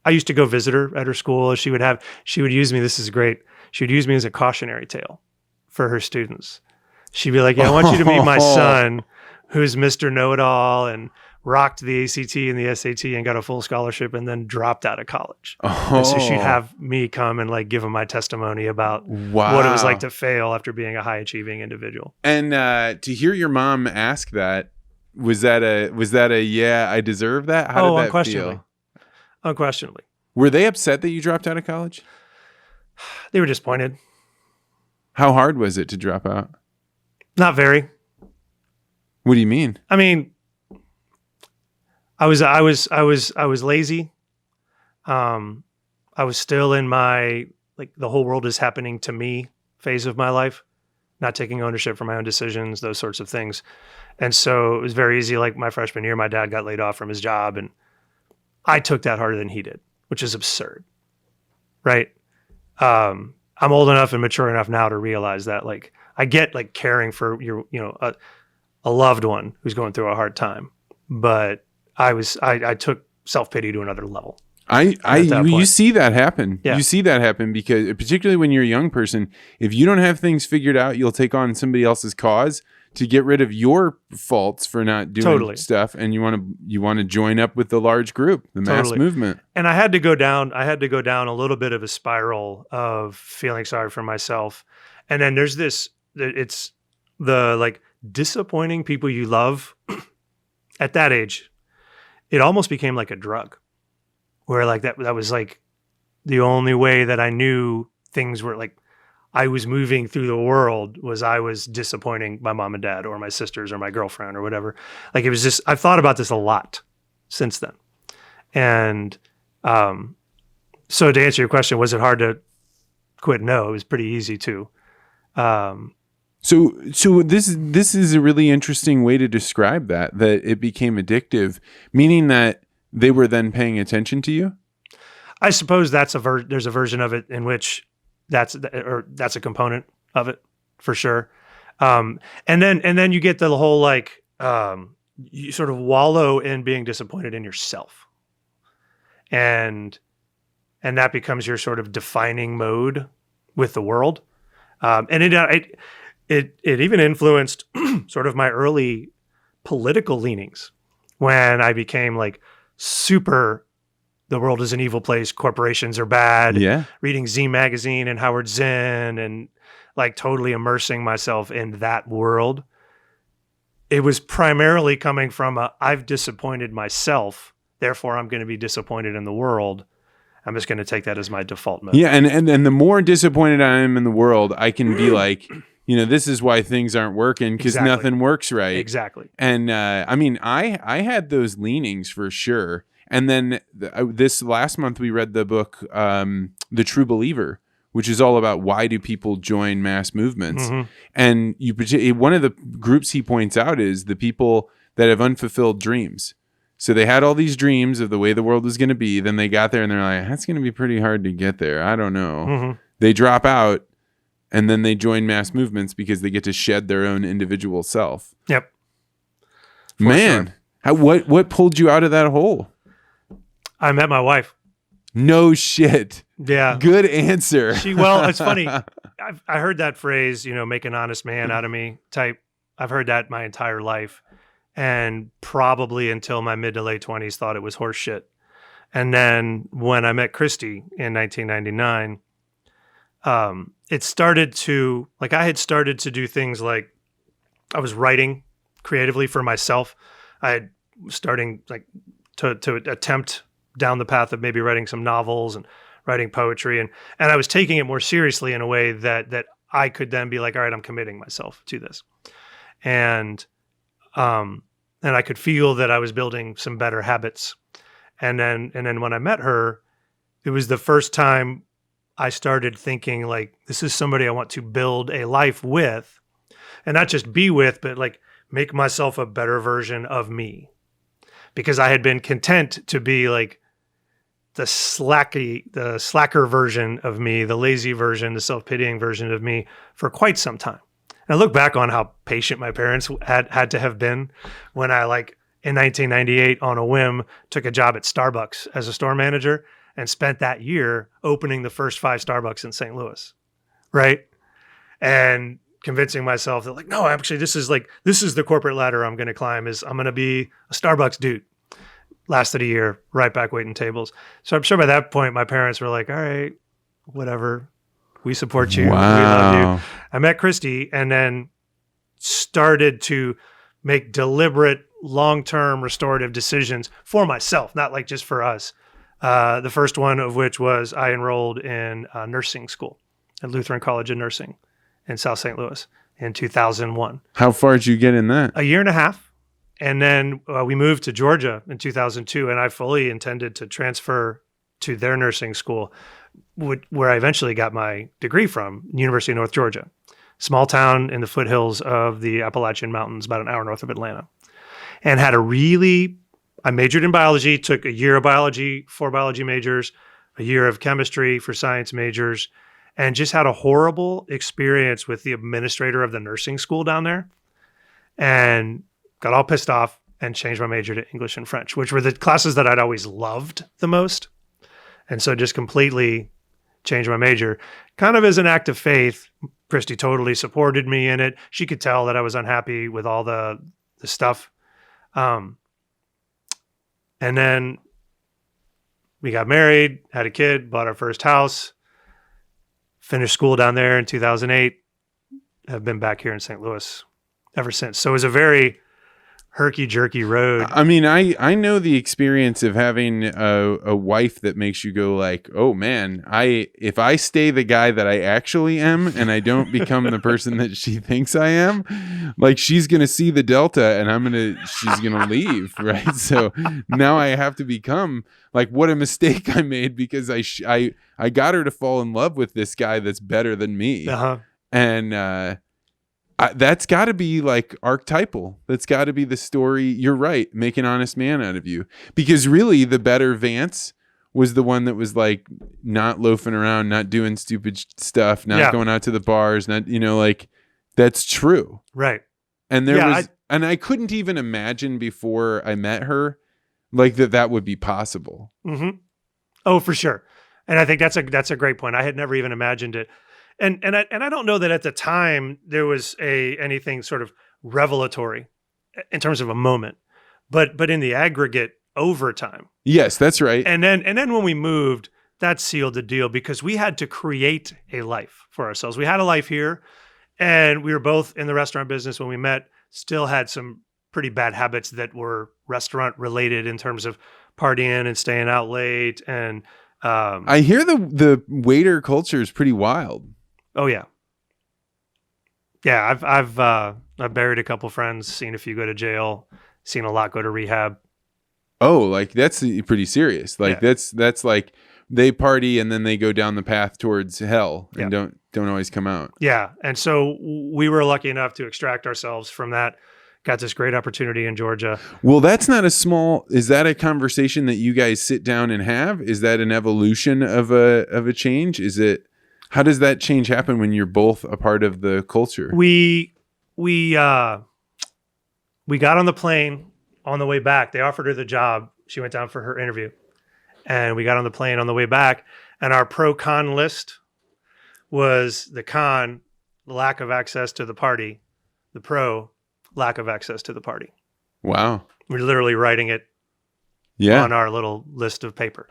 Speaker 1: I used to go visit her at her school. She would use me, this is great, she would use me as a cautionary tale for her students. She'd be like, yeah, I want you to meet my son who's Mr. Know-It-All and rocked the ACT and the SAT and got a full scholarship and then dropped out of college. And so she'd have me come and like give him my testimony about what it was like to fail after being a high achieving individual.
Speaker 3: And to hear your mom ask that, was that a yeah, I deserve that? How did that feel?
Speaker 1: Unquestionably.
Speaker 3: Were they upset that you dropped out of college?
Speaker 1: They were disappointed.
Speaker 3: How hard was it to drop out?
Speaker 1: Not very.
Speaker 3: What do you mean?
Speaker 1: I mean, I was lazy. I was still in my like the whole world is happening to me phase of my life, not taking ownership for my own decisions, those sorts of things. And so it was very easy. Like my freshman year, my dad got laid off from his job, and I took that harder than he did, which is absurd, right? I'm old enough and mature enough now to realize that like I get like caring for your, a loved one who's going through a hard time, but I took self-pity to another level.
Speaker 3: You see that happen.
Speaker 1: Yeah.
Speaker 3: You see that happen because particularly when you're a young person, if you don't have things figured out, you'll take on somebody else's cause to get rid of your faults for not doing stuff. And you want to join up with the large group, the mass movement.
Speaker 1: And I had to go down a little bit of a spiral of feeling sorry for myself. And then there's it's the like disappointing people you love at that age. It almost became like a drug where like that was like the only way that I knew things were like I was moving through the world was I was disappointing my mom and dad or my sisters or my girlfriend or whatever. Like it was just, I've thought about this a lot since then. And so to answer your question, was it hard to quit? No, it was pretty easy to.
Speaker 3: So this is a really interesting way to describe that it became addictive, meaning that they were then paying attention to you?
Speaker 1: I suppose there's a version of it in which that's a component of it for sure. And then you get the whole like you sort of wallow in being disappointed in yourself. And that becomes your sort of defining mode with the world. And it even influenced sort of my early political leanings when I became like super, the world is an evil place, corporations are bad, reading Z Magazine and Howard Zinn and like totally immersing myself in that world. It was primarily coming from I've disappointed myself, therefore I'm going to be disappointed in the world. I'm just going to take that as my default mode.
Speaker 3: Yeah, and the more disappointed I am in the world, I can be like, this is why things aren't working because nothing works right.
Speaker 1: Exactly.
Speaker 3: And I mean, I had those leanings for sure. And then this last month we read the book, The True Believer, which is all about why do people join mass movements. Mm-hmm. And one of the groups he points out is the people that have unfulfilled dreams. So they had all these dreams of the way the world was going to be. Then they got there and they're like, that's going to be pretty hard to get there. I don't know. Mm-hmm. They drop out and then they join mass movements because they get to shed their own individual self.
Speaker 1: Yep.
Speaker 3: Man, sure. What pulled you out of that hole?
Speaker 1: I met my wife.
Speaker 3: No shit.
Speaker 1: Yeah.
Speaker 3: Good answer.
Speaker 1: Well, it's funny. I heard that phrase, make an honest man out of me type. I've heard that my entire life. And probably until my mid to late 20s thought it was horse shit. And then when I met Christy in 1999, it started to, like I had started to do things like I was writing creatively for myself. I had starting like to attempt down the path of maybe writing some novels and writing poetry. And I was taking it more seriously in a way that I could then be like, all right, I'm committing myself to this. And I could feel that I was building some better habits. And then when I met her, it was the first time I started thinking like, this is somebody I want to build a life with, and not just be with, but like make myself a better version of me. Because I had been content to be like the slacker version of me, the lazy version, the self-pitying version of me for quite some time. And I look back on how patient my parents had to have been when I, like, in 1998 on a whim took a job at Starbucks as a store manager and spent that year opening the first 5 Starbucks in St. Louis, right? And convincing myself that, like, no, actually this is the corporate ladder I'm going to climb, is I'm going to be a Starbucks dude. Lasted a year, right back waiting tables. So I'm sure by that point, my parents were like, all right, whatever. We support you.
Speaker 3: Wow.
Speaker 1: We love you. I met Christy and then started to make deliberate, long-term restorative decisions for myself, not like just for us. The first one of which was I enrolled in nursing school at Lutheran College of Nursing in South St. Louis in 2001.
Speaker 3: How far did you get in that?
Speaker 1: A year and a half. And then we moved to Georgia in 2002, and I fully intended to transfer to their nursing school, where I eventually got my degree from, University of North Georgia, small town in the foothills of the Appalachian Mountains, about an hour north of Atlanta. And I majored in biology, took a year of biology, 4 biology majors, a year of chemistry for science majors, and just had a horrible experience with the administrator of the nursing school down there. And got all pissed off and changed my major to English and French, which were the classes that I'd always loved the most. And so just completely changed my major, kind of as an act of faith. Christy totally supported me in it. She could tell that I was unhappy with all the stuff. And then we got married, had a kid, bought our first house, finished school down there in 2008, have been back here in St. Louis ever since. So it was a very herky-jerky road.
Speaker 3: I mean, I know the experience of having a wife that makes you go like, oh man, if I stay the guy that I actually am and I don't become the person that she thinks I am, like she's going to see the delta and she's going to leave, right? So now I have to become like, what a mistake I made, because I got her to fall in love with this guy that's better than me.
Speaker 1: Uh-huh.
Speaker 3: And that's got to be like archetypal. That's got to be the story. You're right. Make an honest man out of you. Because really the better Vance was the one that was like not loafing around, not doing stupid stuff, not going out to the bars, not, like that's true.
Speaker 1: Right.
Speaker 3: And and I couldn't even imagine before I met her, like that would be possible.
Speaker 1: Mm-hmm. Oh, for sure. And I think that's a great point. I had never even imagined it. And I don't know that at the time there was anything sort of revelatory in terms of a moment, but in the aggregate over time.
Speaker 3: Yes, that's right.
Speaker 1: And then when we moved, that sealed the deal, because we had to create a life for ourselves. We had a life here, and we were both in the restaurant business when we met, still had some pretty bad habits that were restaurant related in terms of partying and staying out late. And
Speaker 3: I hear the waiter culture is pretty wild.
Speaker 1: Oh yeah. Yeah, I've buried a couple friends, seen a few go to jail, seen a lot go to rehab.
Speaker 3: Oh, like that's pretty serious. Like that's like they party and then they go down the path towards hell and don't always come out. Yeah.
Speaker 1: And so we were lucky enough to extract ourselves from that. Got this great opportunity in Georgia.
Speaker 3: Well, that's not is that a conversation that you guys sit down and have? Is that an evolution of a change? How does that change happen when you're both a part of the culture?
Speaker 1: We got on the plane on the way back. They offered her the job. She went down for her interview. And we got on the plane on the way back. And our pro-con list was the con, lack of access to the party. The pro, lack of access to the party.
Speaker 3: Wow.
Speaker 1: We're literally writing it on our little list of paper.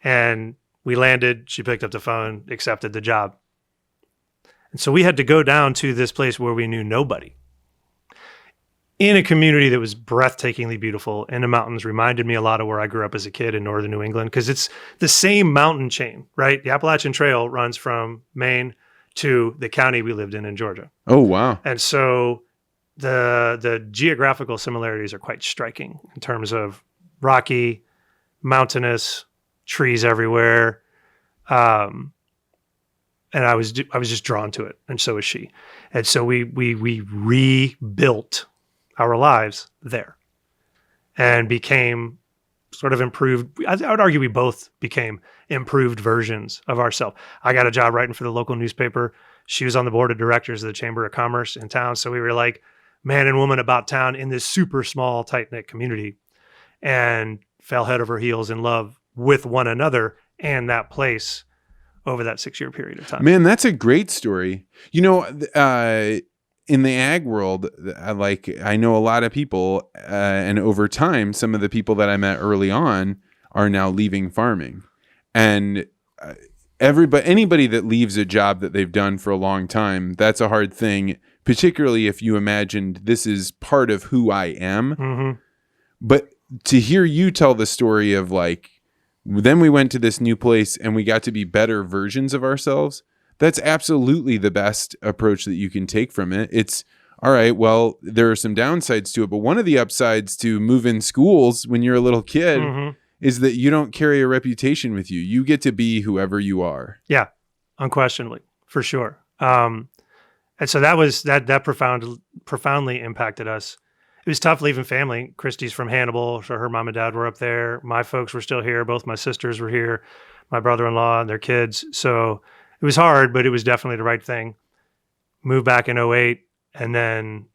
Speaker 1: And we landed, she picked up the phone, accepted the job. And so we had to go down to this place where we knew nobody, in a community that was breathtakingly beautiful in the mountains. Reminded me a lot of where I grew up as a kid in northern New England, because it's the same mountain chain, right? The Appalachian Trail runs from Maine to the county we lived in Georgia.
Speaker 3: Oh, wow.
Speaker 1: And so the geographical similarities are quite striking in terms of rocky, mountainous, trees everywhere. And I was just drawn to it, and so was she. And so we rebuilt our lives there, and became sort of improved. I would argue we both became improved versions of ourselves. I got a job writing for the local newspaper. She was on the board of directors of the Chamber of Commerce in town. So we were like man and woman about town in this super small, tight-knit community, and fell head over heels in love with one another and that place over that 6-year period of time.
Speaker 3: Man, that's a great story. You know, in the ag world, I know a lot of people, and over time, some of the people that I met early on are now leaving farming. And anybody that leaves a job that they've done for a long time, that's a hard thing, particularly if you imagined this is part of who I am.
Speaker 1: Mm-hmm.
Speaker 3: But to hear you tell the story of like, then we went to this new place and we got to be better versions of ourselves. That's absolutely the best approach that you can take from it. It's all right. Well, there are some downsides to it, but one of the upsides to moving schools when you're a little kid
Speaker 1: Mm-hmm.
Speaker 3: is that you don't carry a reputation with you. You get to be whoever you are.
Speaker 1: Yeah, unquestionably, for sure. And so that profoundly impacted us. It was tough leaving family. Christy's from Hannibal, so her mom and dad were up there. My folks were still here. Both my sisters were here, my brother-in-law and their kids. So it was hard, but it was definitely the right thing. Moved back in 2008, and then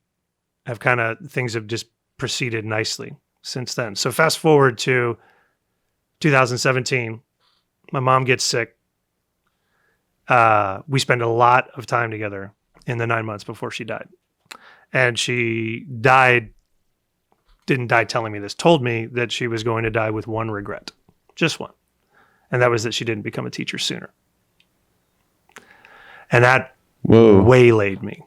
Speaker 1: things have just proceeded nicely since then. So fast forward to 2017, my mom gets sick. We spend a lot of time together in the 9 months before she died. And she didn't die telling me this, told me that she was going to die with one regret, just one. And that was that she didn't become a teacher sooner. And that waylaid me.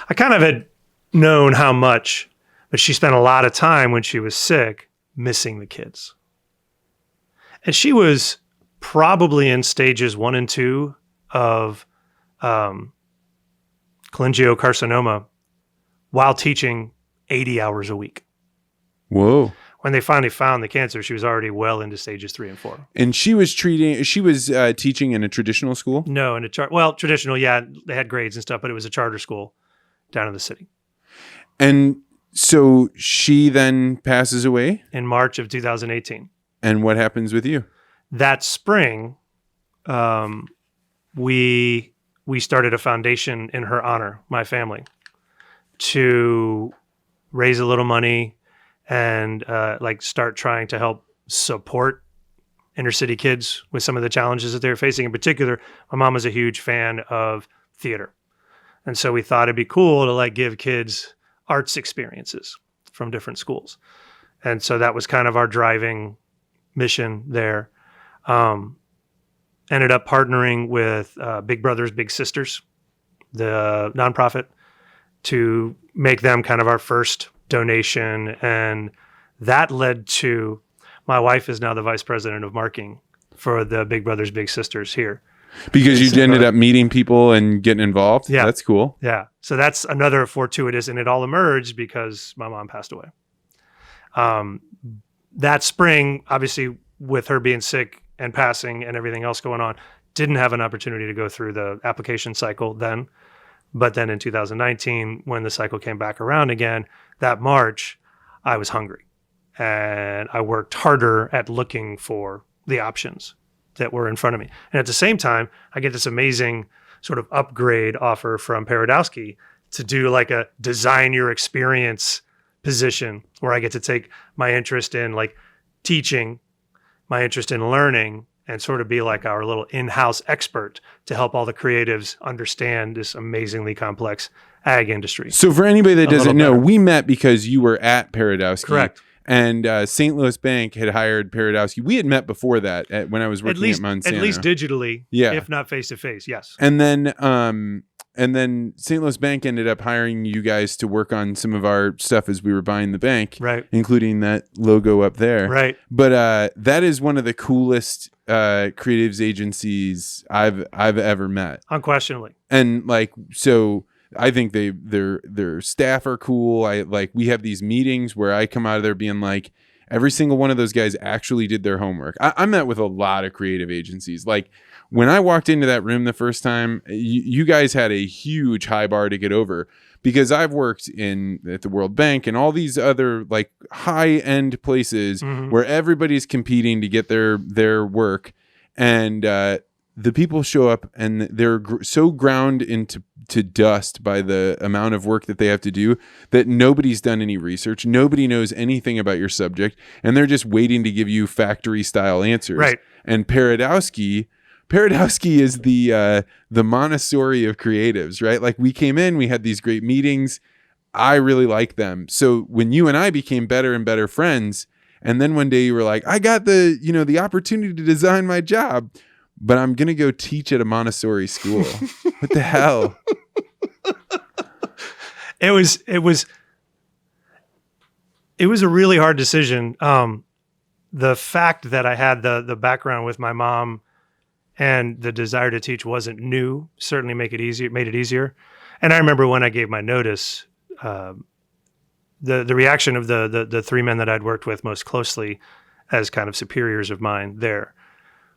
Speaker 1: I kind of had known how much, but she spent a lot of time when she was sick missing the kids. And she was probably in stages 1 and 2 of cholangiocarcinoma while teaching 80 hours a week.
Speaker 3: Whoa.
Speaker 1: When they finally found the cancer, she was already well into stages 3 and 4.
Speaker 3: And she was teaching in a traditional school?
Speaker 1: No, in a traditional, yeah, they had grades and stuff, but it was a charter school down in the city.
Speaker 3: And so she then passes away?
Speaker 1: In March of 2018.
Speaker 3: And what happens with you?
Speaker 1: That spring, we started a foundation in her honor, my family, to raise a little money and start trying to help support inner city kids with some of the challenges that they're facing. In particular, my mom was a huge fan of theater. And so we thought it'd be cool to give kids arts experiences from different schools. And so that was kind of our driving mission there. Ended up partnering with Big Brothers Big Sisters, the nonprofit, to make them kind of our first donation. And that led to, my wife is now the vice president of marketing for the Big Brothers Big Sisters here.
Speaker 3: Because you ended up meeting people and getting involved?
Speaker 1: Yeah.
Speaker 3: That's cool.
Speaker 1: Yeah. So that's another fortuitous, and it all emerged because my mom passed away. That spring, obviously, with her being sick and passing and everything else going on, didn't have an opportunity to go through the application cycle then. But then in 2019, when the cycle came back around again, that March, I was hungry. And I worked harder at looking for the options that were in front of me. And at the same time, I get this amazing sort of upgrade offer from Paradowski to do a design your experience position where I get to take my interest in teaching, my interest in learning, and sort of be our little in-house expert to help all the creatives understand this amazingly complex ag industry.
Speaker 3: So for anybody that doesn't know,
Speaker 1: better.
Speaker 3: we met because you were at Paradowski.
Speaker 1: Correct.
Speaker 3: And St. Louis Bank had hired Paradowski. We had met before that when I was working at Montana.
Speaker 1: At least digitally,
Speaker 3: yeah,
Speaker 1: if not face-to-face, yes.
Speaker 3: And then St. Louis Bank ended up hiring you guys to work on some of our stuff as we were buying the bank,
Speaker 1: right?
Speaker 3: Including that logo up there,
Speaker 1: right?
Speaker 3: But that is one of the coolest creatives agencies I've ever met,
Speaker 1: unquestionably.
Speaker 3: And so I think their staff are cool. We have these meetings where I come out of there being like, every single one of those guys actually did their homework. I met with a lot of creative agencies. Like when I walked into that room the first time, you guys had a huge high bar to get over, because I've worked at the World Bank and all these other like high end places where everybody's competing to get their work. And the people show up and they're so ground into dust by the amount of work that they have to do that nobody's done any research. Nobody knows anything about your subject. And they're just waiting to give you factory style answers.
Speaker 1: Right.
Speaker 3: And Paradowski is the Montessori of creatives, right? Like we came in, we had these great meetings. I really like them. So when you and I became better and better friends, and then one day you were like, I got the opportunity to design my job, but I'm going to go teach at a Montessori school. What the hell?
Speaker 1: It was a really hard decision. The fact that I had the background with my mom and the desire to teach wasn't new, certainly made it easier. And I remember when I gave my notice, the reaction of the three men that I'd worked with most closely as kind of superiors of mine there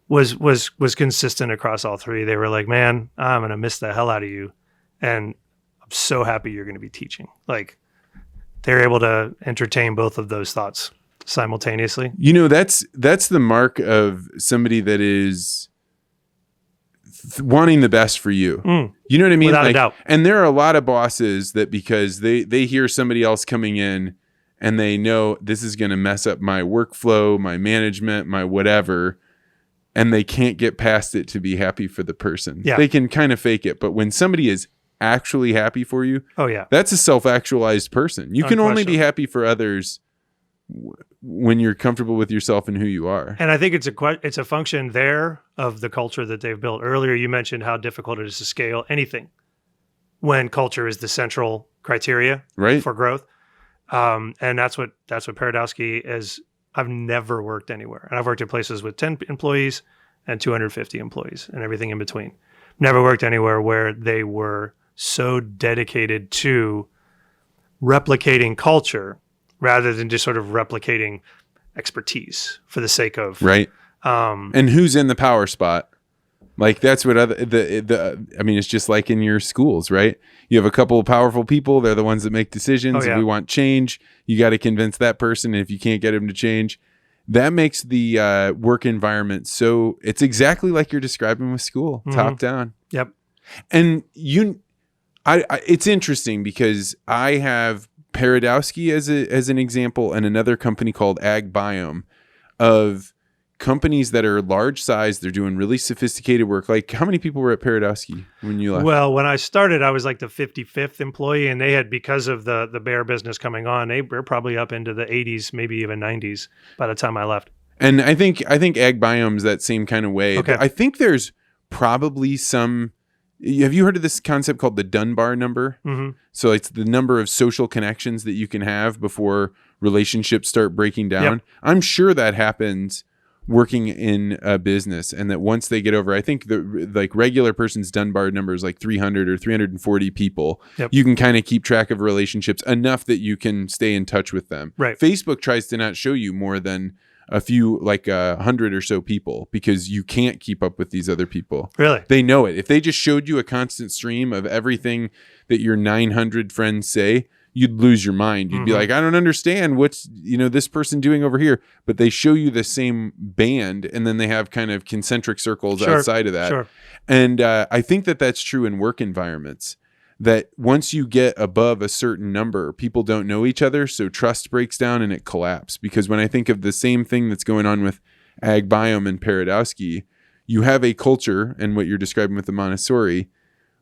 Speaker 1: was consistent across all three. They were like, man, I'm going to miss the hell out of you. And I'm so happy you're going to be teaching. Like they're able to entertain both of those thoughts simultaneously.
Speaker 3: That's the mark of somebody that is wanting the best for you. You know what I mean?
Speaker 1: Without a doubt.
Speaker 3: And there are a lot of bosses that because they hear somebody else coming in and they know this is going to mess up my workflow, my management, my whatever, and they can't get past it to be happy for the person.
Speaker 1: Yeah.
Speaker 3: They can kind of fake it. But when somebody is actually happy for you,
Speaker 1: oh yeah,
Speaker 3: that's a self-actualized person. You can only be happy for others when you're comfortable with yourself and who you are.
Speaker 1: And I think it's a function there of the culture that they've built. Earlier, you mentioned how difficult it is to scale anything when culture is the central criteria for growth. And that's what Paradowski is. I've never worked anywhere. And I've worked at places with 10 employees and 250 employees and everything in between. Never worked anywhere where they were so dedicated to replicating culture rather than just sort of replicating expertise for the sake of
Speaker 3: and who's in the power spot. Like that's what it's just like in your schools, right? You have a couple of powerful people. They're the ones that make decisions. If we want change, you got to convince that person. And if you can't get him to change, that makes the work environment. So it's exactly like you're describing with school, top down.
Speaker 1: Yep.
Speaker 3: And it's interesting because I have Paradowski as an example and another company called Ag Biome of companies that are large size. They're doing really sophisticated work. Like how many people were at Paradowski when you left?
Speaker 1: Well, when I started, I was like the 55th employee, and they had, because of the bear business coming on, they were probably up into the 80s, maybe even 90s by the time I left.
Speaker 3: And I think Ag Biome's that same kind of way.
Speaker 1: Okay.
Speaker 3: I think there's probably some. Have you heard of this concept called the Dunbar number? Mm-hmm. So it's the number of social connections that you can have before relationships start breaking down. Yep. I'm sure that happens working in a business, and that once they get over, I think the like regular person's Dunbar number is like 300 or 340 people. Yep. You can kind of keep track of relationships enough that you can stay in touch with them.
Speaker 1: Right.
Speaker 3: Facebook tries to not show you more than a few, like 100 or so people, because you can't keep up with these other people.
Speaker 1: Really?
Speaker 3: They know it. If they just showed you a constant stream of everything that your 900 friends say, you'd lose your mind. You'd be like, I don't understand what's, this person doing over here. But they show you the same band, and then they have kind of concentric circles outside of that. Sure. And I think that that's true in work environments, that once you get above a certain number, people don't know each other. So trust breaks down and it collapses. Because when I think of the same thing that's going on with Ag Biome and Paradowski, you have a culture, and what you're describing with the Montessori,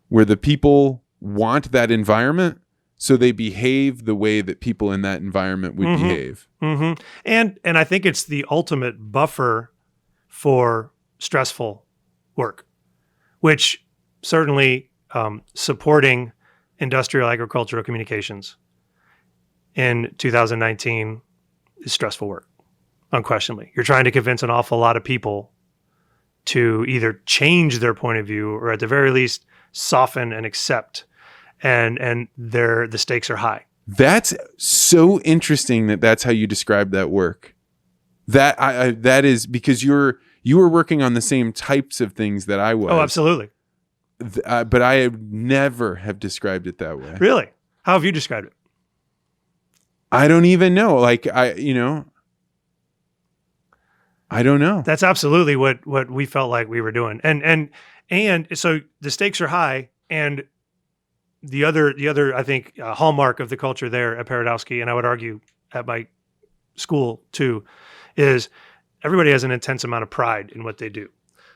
Speaker 3: where the people want that environment. So they behave the way that people in that environment would behave.
Speaker 1: Mm-hmm. And I think it's the ultimate buffer for stressful work, which certainly supporting industrial agricultural communications in 2019 is stressful work, unquestionably. You're trying to convince an awful lot of people to either change their point of view or at the very least soften and accept. And the stakes are high.
Speaker 3: That's so interesting that's how you describe that work. That is because you were working on the same types of things that I was.
Speaker 1: Oh, absolutely.
Speaker 3: But I never have described it that way.
Speaker 1: Really? How have you described it?
Speaker 3: I don't even know. Like I don't know.
Speaker 1: That's absolutely what we felt like we were doing. And so the stakes are high. And the other I think hallmark of the culture there at Paradowski, and I would argue at my school too, is everybody has an intense amount of pride in what they do.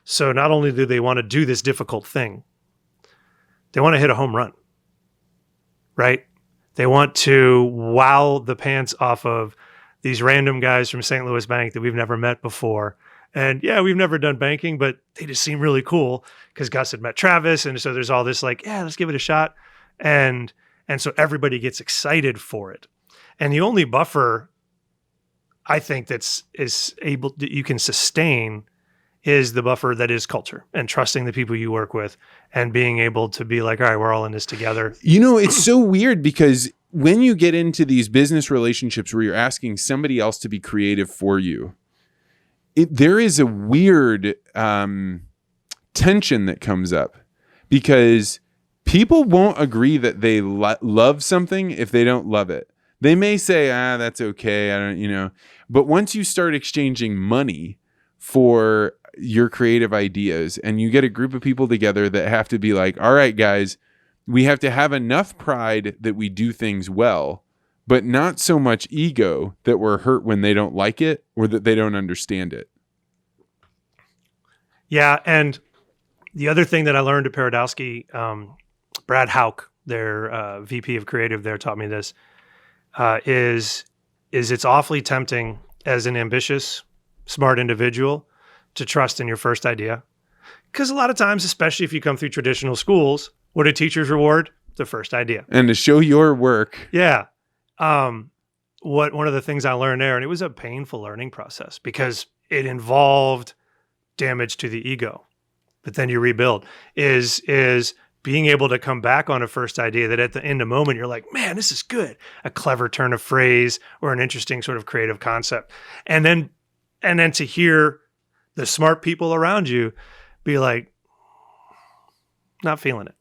Speaker 1: So not only do they want to do this difficult thing, they want to hit a home run, right? They want to wow the pants off of these random guys from St. Louis Bank that we've never met before. And yeah, we've never done banking, but they just seem really cool because Gus had met Travis. And so there's all this like, yeah, let's give it a shot. And so everybody gets excited for it. And the only buffer I think that you can sustain is the buffer that is culture and trusting the people you work with and being able to be like, all right, we're all in this together.
Speaker 3: It's so weird because when you get into these business relationships where you're asking somebody else to be creative for you, there is a weird tension that comes up because people won't agree that they love something if they don't love it. They may say, that's okay. I don't, but once you start exchanging money for your creative ideas and you get a group of people together that have to be like, all right, guys, we have to have enough pride that we do things well, but not so much ego that we're hurt when they don't like it or that they don't understand it.
Speaker 1: Yeah. And the other thing that I learned at Paradowski, Brad Hauk, their VP of creative there, taught me this, is it's awfully tempting as an ambitious, smart individual to trust in your first idea. Because a lot of times, especially if you come through traditional schools, what do teachers reward? The first idea.
Speaker 3: And to show your work.
Speaker 1: Yeah. One of the things I learned there, and it was a painful learning process because it involved damage to the ego, but then you rebuild, is being able to come back on a first idea that at the end of the moment, you're like, man, this is good. A clever turn of phrase or an interesting sort of creative concept. And then to hear the smart people around you be like, not feeling it.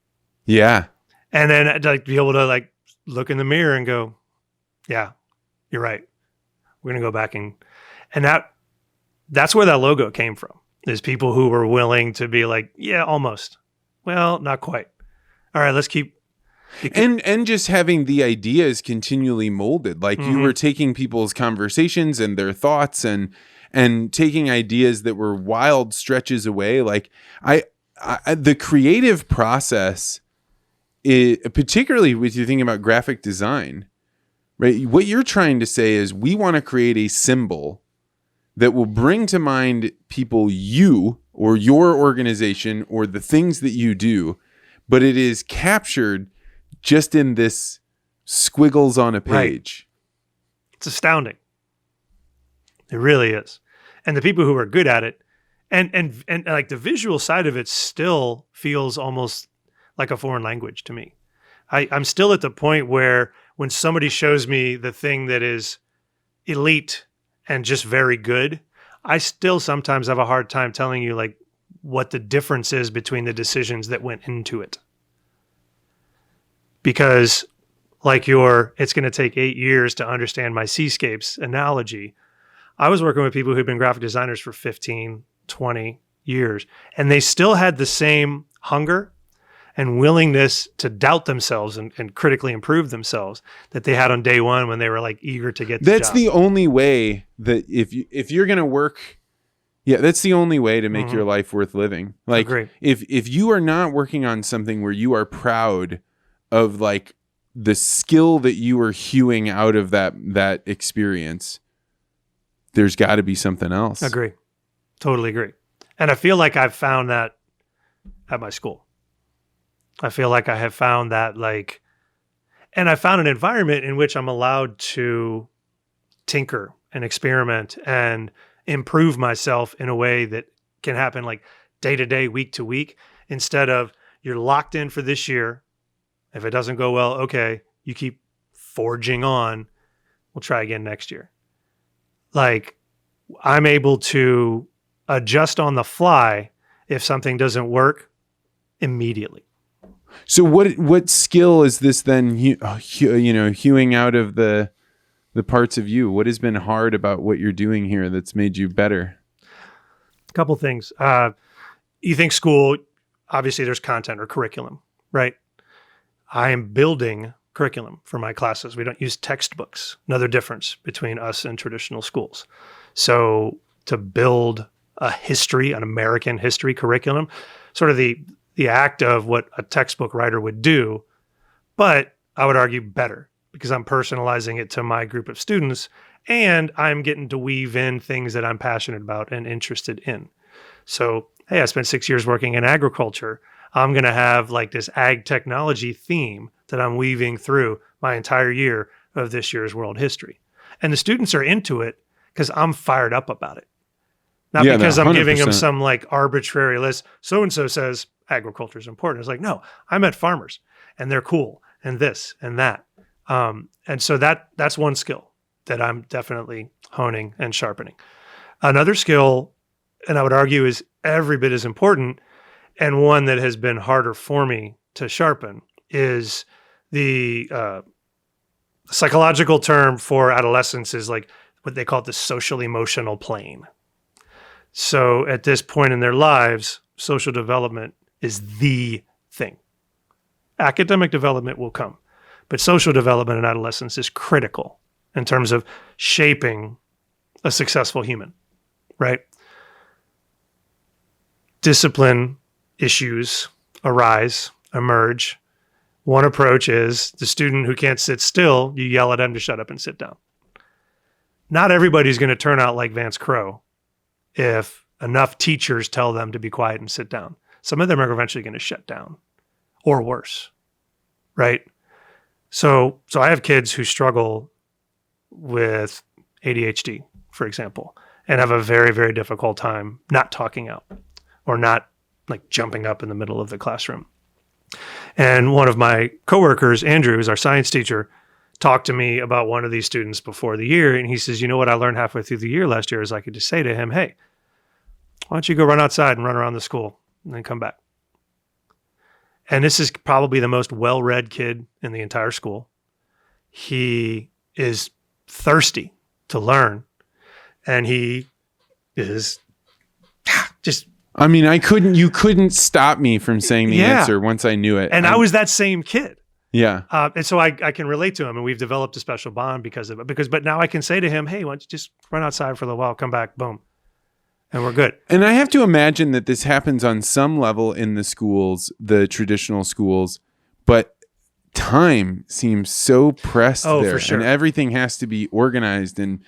Speaker 3: Yeah.
Speaker 1: And then like be able to like look in the mirror and go, yeah, you're right. We're going to go back and that's where that logo came from. Is people who were willing to be like, yeah, almost. Well, not quite. All right, let's keep.
Speaker 3: And just having the ideas continually molded. Like you were taking people's conversations and their thoughts and taking ideas that were wild stretches away. Like the creative process, particularly with you thinking about graphic design, right? What you're trying to say is we want to create a symbol that will bring to mind people you or your organization or the things that you do, but it is captured just in this squiggles on a page.
Speaker 1: Right. It's astounding. It really is. And the people who are good at it and like the visual side of it still feels almost like a foreign language to me. I'm still at the point where when somebody shows me the thing that is elite and just very good, I still sometimes have a hard time telling you like what the difference is between the decisions that went into it. Because like it's going to take 8 years to understand my seascapes analogy. I was working with people who'd been graphic designers for 15, 20 years, and they still had the same hunger and willingness to doubt themselves and critically improve themselves that they had on day one when they were like eager to get
Speaker 3: the job. The only way that if you're going to work, that's the only way to make your life worth living. Like if you are not working on something where you are proud of like the skill that you are hewing out of that experience, there's got to be something else.
Speaker 1: Agree. Totally agree. And I feel like I've found that at my school. I feel like I have found that and I found an environment in which I'm allowed to tinker and experiment and improve myself in a way that can happen like day to day, week to week, instead of you're locked in for this year. If it doesn't go well, okay, you keep forging on. We'll try again next year. Like I'm able to adjust on the fly if something doesn't work immediately.
Speaker 3: So what skill is this then, hewing out of the parts of you? What has been hard about what you're doing here that's made you better?
Speaker 1: A couple things. You think school, obviously there's content or curriculum, right? I am building curriculum for my classes. We don't use textbooks. Another difference between us and traditional schools. So to build an American history curriculum, sort of the act of what a textbook writer would do, but I would argue better because I'm personalizing it to my group of students and I'm getting to weave in things that I'm passionate about and interested in. So, hey, I spent 6 years working in agriculture. I'm going to have like this ag technology theme that I'm weaving through my entire year of this year's world history. And the students are into it because I'm fired up about it. Not because I'm giving them some like arbitrary list. So-and-so says agriculture is important. It's like, no, I met farmers and they're cool and this and that. And so that's one skill that I'm definitely honing and sharpening. Another skill, and I would argue is every bit as important and one that has been harder for me to sharpen, is the psychological term for adolescence is like what they call the social emotional plane. So at this point in their lives, social development is the thing. Academic development will come, but social development in adolescence is critical in terms of shaping a successful human, right? Discipline issues emerge. One approach is the student who can't sit still, you yell at them to shut up and sit down. Not everybody's going to turn out like Vance Crowe if enough teachers tell them to be quiet and sit down. Some of them are eventually going to shut down or worse, right? So I have kids who struggle with ADHD, for example, and have a very, very difficult time not talking out or not like jumping up in the middle of the classroom. And one of my coworkers, Andrew, who's our science teacher, talked to me about one of these students before the year. And he says, you know what I learned halfway through the year last year is I could just say to him, hey, why don't you go run outside and run around the school and then come back? And this is probably the most well-read kid in the entire school. He is thirsty to learn. And he is just...
Speaker 3: I mean, you couldn't stop me from saying the answer once I knew it.
Speaker 1: And I was that same kid.
Speaker 3: Yeah.
Speaker 1: And so I can relate to him, and we've developed a special bond because of it. But now I can say to him, hey, why don't you just run outside for a little while, come back, boom. And we're good.
Speaker 3: And I have to imagine that this happens on some level in the schools, the traditional schools, but time seems so pressed there.
Speaker 1: For sure.
Speaker 3: And everything has to be organized and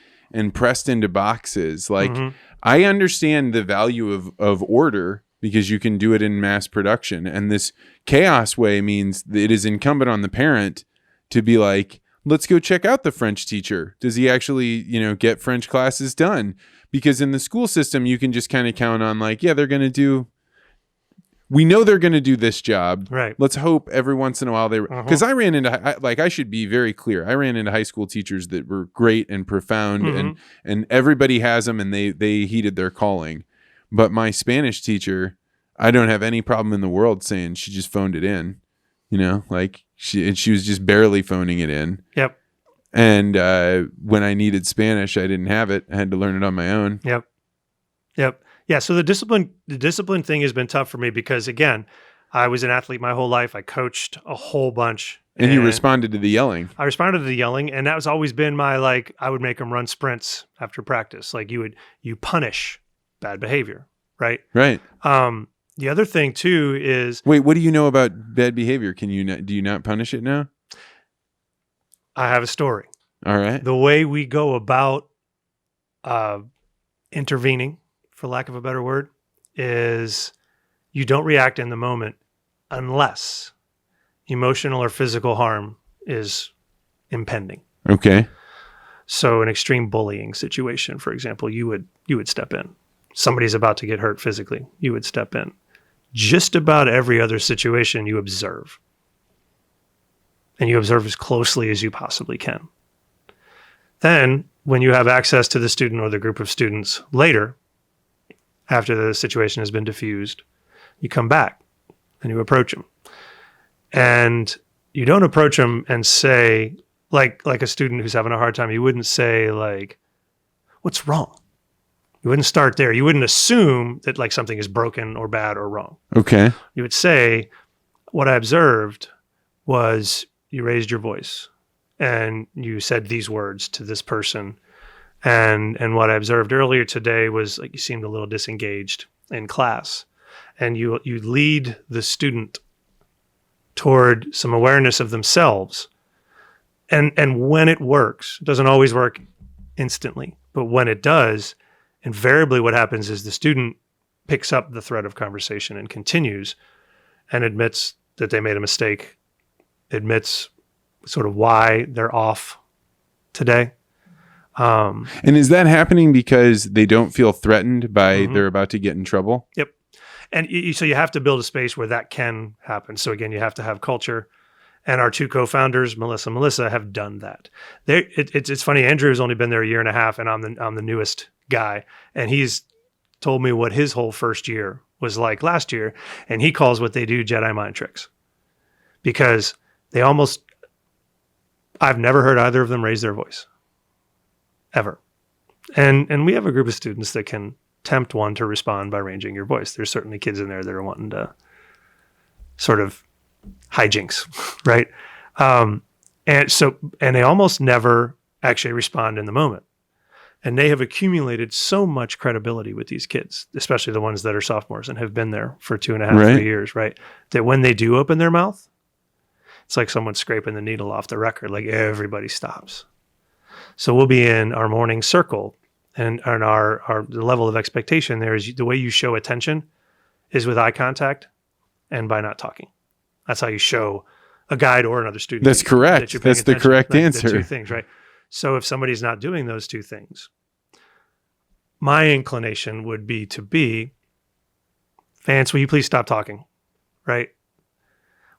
Speaker 3: pressed into boxes. Like, I understand the value of order because you can do it in mass production. And this chaos way means that it is incumbent on the parent to be like, let's go check out the French teacher. Does he actually, get French classes done? Because in the school system, you can just kind of count on like, yeah, we know they're going to do this job.
Speaker 1: Right.
Speaker 3: Let's hope every once in a while because I ran into, I should be very clear. I ran into high school teachers that were great and profound and everybody has them and they heeded their calling. But my Spanish teacher, I don't have any problem in the world saying she just phoned it in, she was just barely phoning it in.
Speaker 1: Yep.
Speaker 3: And when I needed Spanish, I didn't have it. I had to learn it on my own.
Speaker 1: Yep. Yeah. So the discipline thing has been tough for me because, again, I was an athlete my whole life. I coached a whole bunch.
Speaker 3: And you responded to the yelling.
Speaker 1: I responded to the yelling. And that has always been my, I would make them run sprints after practice. You punish bad behavior, right?
Speaker 3: Right.
Speaker 1: The other thing too is...
Speaker 3: Wait, what do you know about bad behavior? Do you not punish it now?
Speaker 1: I have a story.
Speaker 3: All right.
Speaker 1: The way we go about intervening, for lack of a better word, is you don't react in the moment unless emotional or physical harm is impending.
Speaker 3: Okay.
Speaker 1: So an extreme bullying situation, for example, you would step in. Somebody's about to get hurt physically, you would step in. Just about every other situation you observe. And you observe as closely as you possibly can. Then when you have access to the student or the group of students later, after the situation has been diffused, you come back and you approach them. And you don't approach them and say, like a student who's having a hard time, you wouldn't say like, what's wrong? You wouldn't start there. You wouldn't assume that like something is broken or bad or wrong.
Speaker 3: Okay.
Speaker 1: You would say, what I observed was you raised your voice and you said these words to this person. And what I observed earlier today was like you seemed a little disengaged in class. And you lead the student toward some awareness of themselves. And when it works, it doesn't always work instantly, but when it does, invariably what happens is the student picks up the thread of conversation and continues and admits that they made a mistake, admits sort of why they're off today.
Speaker 3: And is that happening because they don't feel threatened by they're about to get in trouble?
Speaker 1: Yep. And so you have to build a space where that can happen. So again, you have to have culture. And our two co-founders, Melissa, have done that. It's funny. Andrew has only been there a year and a half, and I'm the newest guy. And he's told me what his whole first year was like last year. And he calls what they do Jedi mind tricks, because I've never heard either of them raise their voice, ever. And we have a group of students that can tempt one to respond by ranging your voice. There's certainly kids in there that are wanting to sort of hijinks, right? And they almost never actually respond in the moment. And they have accumulated so much credibility with these kids, especially the ones that are sophomores and have been there for 2.5, 3 years, right? That when they do open their mouth, it's like someone scraping the needle off the record, like everybody stops. So we'll be in our morning circle, and the level of expectation there is the way you show attention is with eye contact and by not talking. That's how you show a guide or another student.
Speaker 3: That's correct. That's the correct answer.
Speaker 1: The two things, right? So if somebody's not doing those two things, my inclination would be to be, Vance, will you please stop talking, right?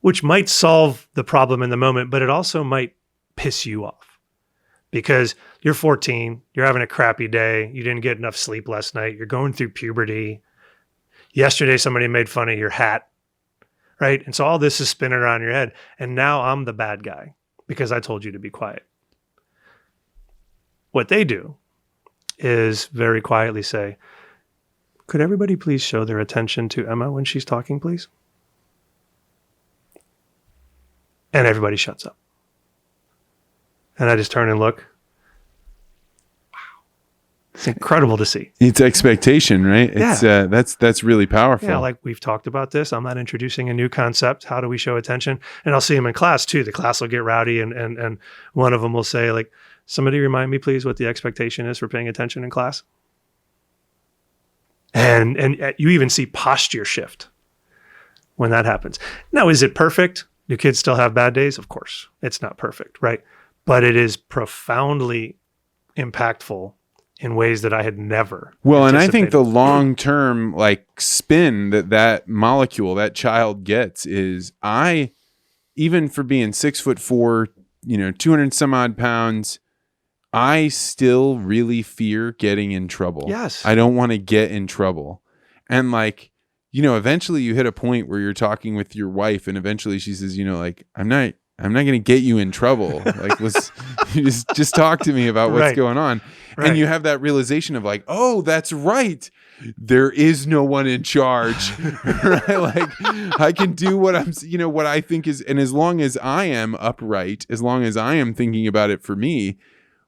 Speaker 1: Which might solve the problem in the moment, but it also might piss you off. Because you're 14, you're having a crappy day, you didn't get enough sleep last night, you're going through puberty. Yesterday, somebody made fun of your hat, right? And so all this is spinning around your head. And now I'm the bad guy because I told you to be quiet. What they do is very quietly say, could everybody please show their attention to Emma when she's talking, please? And everybody shuts up. And I just turn and look. Wow. It's incredible to see.
Speaker 3: It's expectation, right? It's
Speaker 1: Yeah.
Speaker 3: That's really powerful.
Speaker 1: Yeah, like we've talked about this. I'm not introducing a new concept. How do we show attention? And I'll see them in class too. The class will get rowdy and one of them will say like, somebody remind me please what the expectation is for paying attention in class. And you even see posture shift when that happens. Now, is it perfect? Do kids still have bad days? Of course. It's not perfect, right? But it is profoundly impactful in ways that I had never
Speaker 3: Well, and I think the
Speaker 1: anticipated.
Speaker 3: long-term like spin that molecule, that child gets is even for being 6'4", 200 some odd pounds, I still really fear getting in trouble.
Speaker 1: Yes.
Speaker 3: I don't want to get in trouble. And like, eventually you hit a point where you're talking with your wife and eventually she says, I'm not going to get you in trouble. Like, let's just talk to me about what's
Speaker 1: Right.
Speaker 3: going on.
Speaker 1: Right.
Speaker 3: And you have that realization of like, oh, that's right. There is no one in charge. Right? Like, I can do what what I think is, and as long as I am upright, as long as I am thinking about it for me,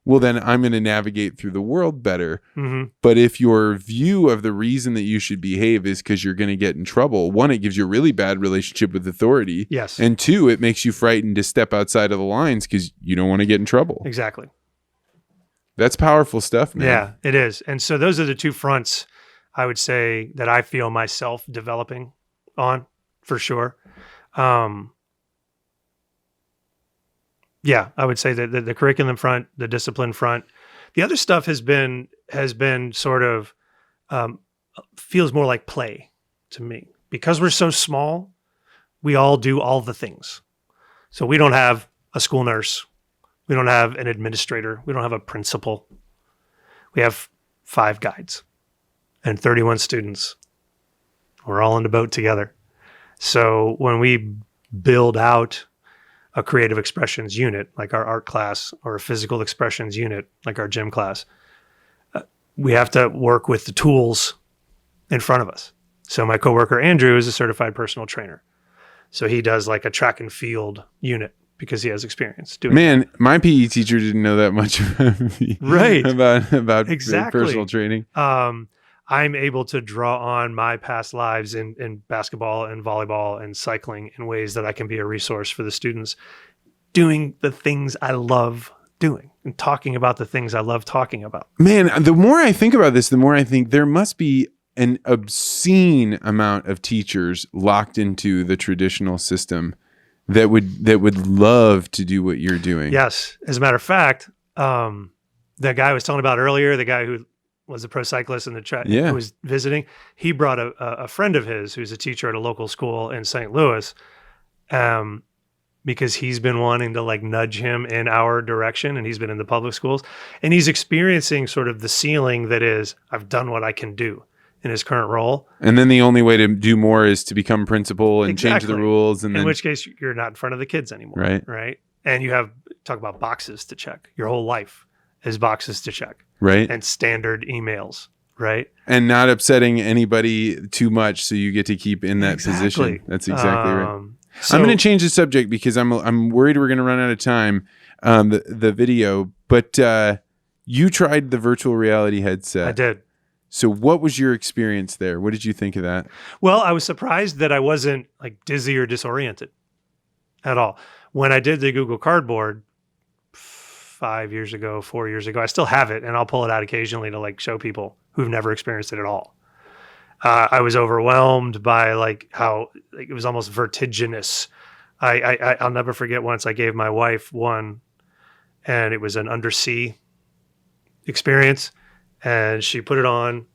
Speaker 3: well, then I'm going to navigate through the world better.
Speaker 1: Mm-hmm.
Speaker 3: But if your view of the reason that you should behave is because you're going to get in trouble, one, it gives you a really bad relationship with authority.
Speaker 1: Yes.
Speaker 3: And two, it makes you frightened to step outside of the lines because you don't want to get in trouble.
Speaker 1: Exactly.
Speaker 3: That's powerful stuff, man.
Speaker 1: Yeah, it is. And so those are the two fronts I would say that I feel myself developing on for sure. Yeah, I would say that the curriculum front, the discipline front, the other stuff has been sort of feels more like play to me because we're so small. We all do all the things. So we don't have a school nurse. We don't have an administrator. We don't have a principal. We have 5 guides and 31 students. We're all in the boat together. So when we build out a creative expressions unit, like our art class, or a physical expressions unit, like our gym class, we have to work with the tools in front of us. So my coworker, Andrew, is a certified personal trainer. So he does like a track and field unit because he has experience doing
Speaker 3: Man, my PE teacher didn't know that much about me.
Speaker 1: Right.
Speaker 3: about
Speaker 1: Exactly.
Speaker 3: personal training.
Speaker 1: I'm able to draw on my past lives in basketball and volleyball and cycling in ways that I can be a resource for the students doing the things I love doing and talking about the things I love talking about.
Speaker 3: Man, the more I think about this, the more I think there must be an obscene amount of teachers locked into the traditional system that would love to do what you're doing.
Speaker 1: Yes. As a matter of fact, the guy I was telling about earlier, the guy who was a pro cyclist in the track who was visiting, he brought a friend of his who's a teacher at a local school in St. Louis, because he's been wanting to like nudge him in our direction, and he's been in the public schools, and he's experiencing sort of the ceiling that is, I've done what I can do in his current role.
Speaker 3: And then the only way to do more is to become principal and change the rules. And
Speaker 1: in which case you're not in front of the kids anymore. Right. And you have, talk about boxes to check. Your whole life is boxes to check.
Speaker 3: Right.
Speaker 1: And standard emails. Right.
Speaker 3: And not upsetting anybody too much, so you get to keep in that position. That's exactly right. So, I'm going to change the subject because I'm worried we're going to run out of time. The video, but you tried the virtual reality headset.
Speaker 1: I did.
Speaker 3: So what was your experience there? What did you think of that?
Speaker 1: Well, I was surprised that I wasn't like dizzy or disoriented at all. When I did the Google Cardboard 4 years ago, I still have it, and I'll pull it out occasionally to like show people who've never experienced it at all. I was overwhelmed by like how like, it was almost vertiginous. I'll never forget once I gave my wife one, and it was an undersea experience, and she put it on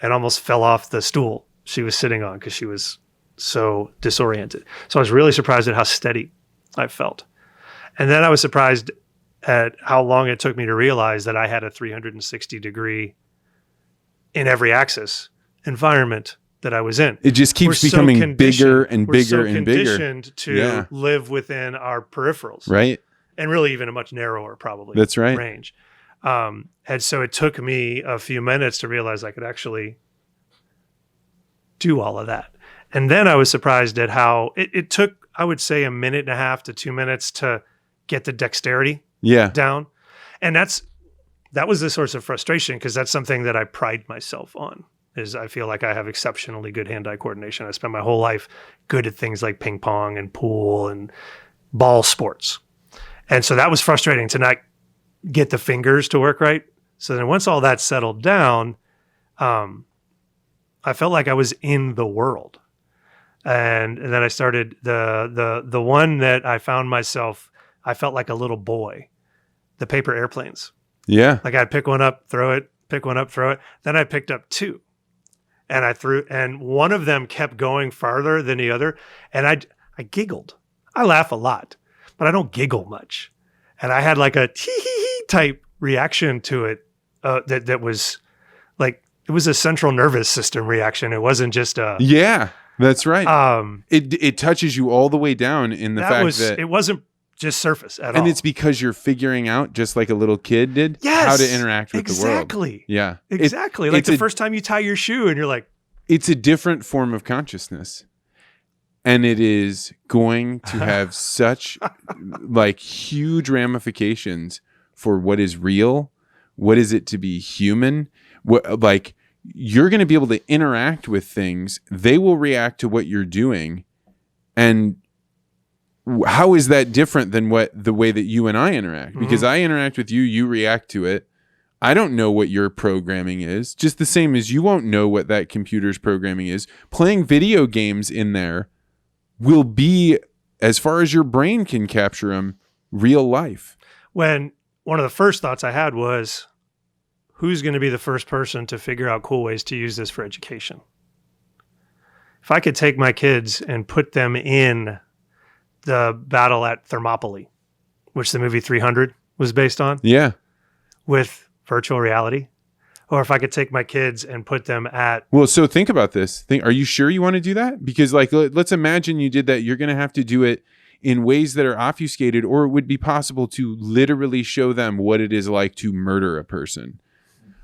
Speaker 1: and almost fell off the stool she was sitting on because she was so disoriented. So I was really surprised at how steady I felt. And then I was surprised at how long it took me to realize that I had a 360-degree in every axis environment that I was in.
Speaker 3: It just keeps becoming bigger and bigger and bigger.
Speaker 1: We're so conditioned to live within our peripherals.
Speaker 3: Right.
Speaker 1: And really even a much narrower probably
Speaker 3: That's right.
Speaker 1: range. And so it took me a few minutes to realize I could actually do all of that. And then I was surprised at how it took, I would say, 1.5 to 2 minutes to get the dexterity down. And that was the source of frustration, because that's something that I pride myself on, is I feel like I have exceptionally good hand-eye coordination. I spent my whole life good at things like ping pong and pool and ball sports. And so that was frustrating to not get the fingers to work right. So then once all that settled down, I felt like I was in the world. And then I started the one that I found myself, I felt like a little boy, the paper airplanes.
Speaker 3: Yeah.
Speaker 1: Like I'd pick one up, throw it, pick one up, throw it. Then I picked up 2 and I threw, and one of them kept going farther than the other. And I giggled. I laugh a lot, but I don't giggle much. And I had like a tee-hee-hee type reaction to it that was like, it was a central nervous system reaction. It wasn't just a...
Speaker 3: Yeah, that's right. It touches you all the way down in the fact that...
Speaker 1: It wasn't just surface at all.
Speaker 3: And it's because you're figuring out, just like a little kid did, how to interact with the world.
Speaker 1: Exactly.
Speaker 3: Yeah.
Speaker 1: Exactly. Like the first time you tie your shoe and you're like...
Speaker 3: It's a different form of consciousness. And it is going to have such like huge ramifications for what is real. What is it to be human? Like you're going to be able to interact with things. They will react to what you're doing. And how is that different than the way that you and I interact? Because I interact with you, you react to it. I don't know what your programming is, just the same as you won't know what that computer's programming is. Playing video games in there will be, as far as your brain can capture them, real life.
Speaker 1: When one of the first thoughts I had was, who's going to be the first person to figure out cool ways to use this for education? If I could take my kids and put them in the battle at Thermopylae, which the movie 300 was based on.
Speaker 3: Yeah.
Speaker 1: With virtual reality, or if I could take my kids and put them at.
Speaker 3: Well, so think about this. Are you sure you want to do that? Because like, let's imagine you did that. You're going to have to do it in ways that are obfuscated, or it would be possible to literally show them what it is like to murder a person.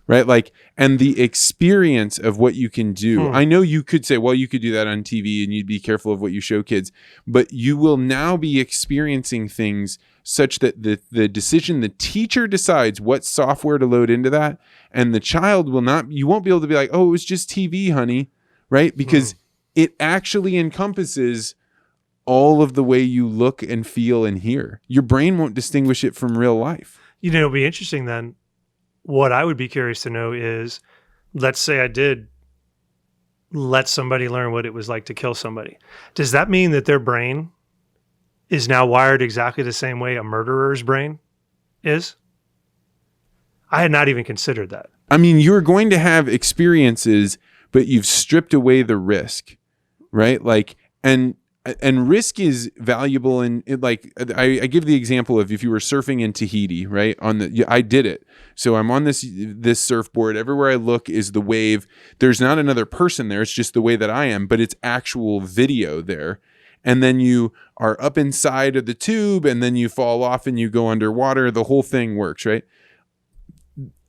Speaker 3: Right? Like, and the experience of what you can do. I know you could say, well, you could do that on TV and you'd be careful of what you show kids, but you will now be experiencing things such that the decision, the teacher decides what software to load into that, and the child will not, you won't be able to be like, oh, it was just TV, honey. Right? Because it actually encompasses all of the way you look and feel and hear. Your brain won't distinguish it from real life.
Speaker 1: You know, it'll be interesting then. What I would be curious to know is, let's say I did let somebody learn what it was like to kill somebody. Does that mean that their brain is now wired exactly the same way a murderer's brain is? I had not even considered that.
Speaker 3: I mean, you're going to have experiences, but you've stripped away the risk, right? Like, and risk is valuable. And like, I give the example of if you were surfing in Tahiti, right? I did it. So I'm on this surfboard. Everywhere I look is the wave. There's not another person there. It's just the way that I am, but it's actual video there. And then you are up inside of the tube, and then you fall off and you go underwater. The whole thing works, right?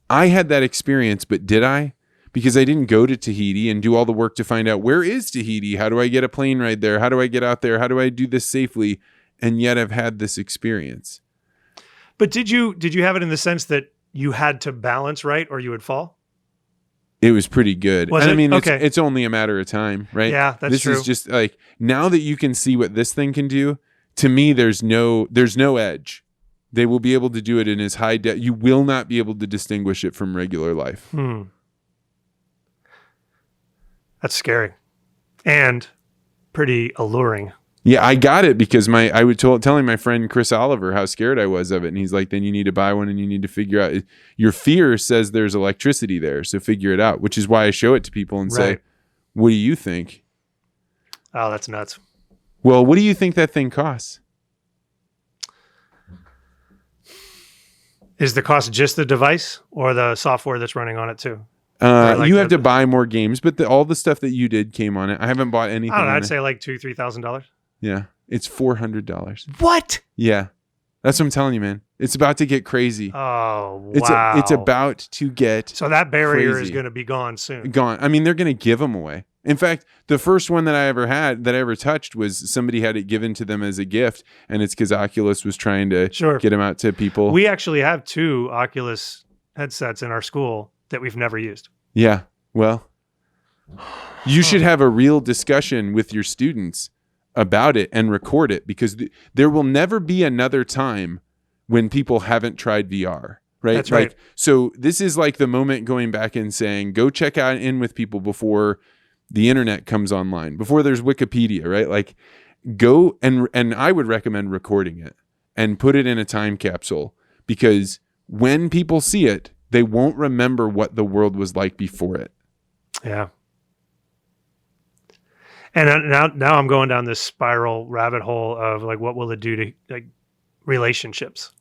Speaker 3: I had that experience, but did I? Because I didn't go to Tahiti and do all the work to find out, where is Tahiti? How do I get a plane ride there? How do I get out there? How do I do this safely? And yet I've had this experience.
Speaker 1: But did you have it in the sense that you had to balance right or you would fall?
Speaker 3: It was pretty good.
Speaker 1: Was
Speaker 3: and
Speaker 1: it?
Speaker 3: I mean,
Speaker 1: Okay.
Speaker 3: it's only a matter of time, right?
Speaker 1: Yeah, that's
Speaker 3: this
Speaker 1: true.
Speaker 3: This is just like, now that you can see what this thing can do, to me, there's no edge. They will be able to do it in as high depth. You will not be able to distinguish it from regular life.
Speaker 1: That's scary and pretty alluring.
Speaker 3: Yeah, I got it because I was telling my friend Chris Oliver how scared I was of it. And he's like, then you need to buy one and you need to figure out. Your fear says there's electricity there, so figure it out, which is why I show it to people and say, what do you think?
Speaker 1: Oh, that's nuts.
Speaker 3: Well, what do you think that thing costs?
Speaker 1: Is the cost just the device or the software that's running on it too?
Speaker 3: You have to buy more games, but all the stuff that you did came on it. I haven't bought anything.
Speaker 1: I don't know. I'd say like $2,000-$3,000.
Speaker 3: Yeah, it's $400.
Speaker 1: What?
Speaker 3: Yeah, that's what I'm telling you, man. It's about to get crazy.
Speaker 1: Oh, wow.
Speaker 3: It's about to get
Speaker 1: so that barrier
Speaker 3: crazy.
Speaker 1: is going to be gone soon.
Speaker 3: Gone. I mean, they're going to give them away. In fact, the first one that I ever touched was somebody had it given to them as a gift, and it's because Oculus was trying to get them out to people.
Speaker 1: We actually have 2 Oculus headsets in our school that we've never used.
Speaker 3: Yeah. Well, you should have a real discussion with your students about it and record it, because there will never be another time when people haven't tried VR. Right.
Speaker 1: That's right.
Speaker 3: So this is like the moment going back and saying, go check in with people before the internet comes online, before there's Wikipedia, right? Like, go and I would recommend recording it and put it in a time capsule, because when people see it, they won't remember what the world was like before it.
Speaker 1: Yeah. And now I'm going down this spiral rabbit hole of like, what will it do to like relationships?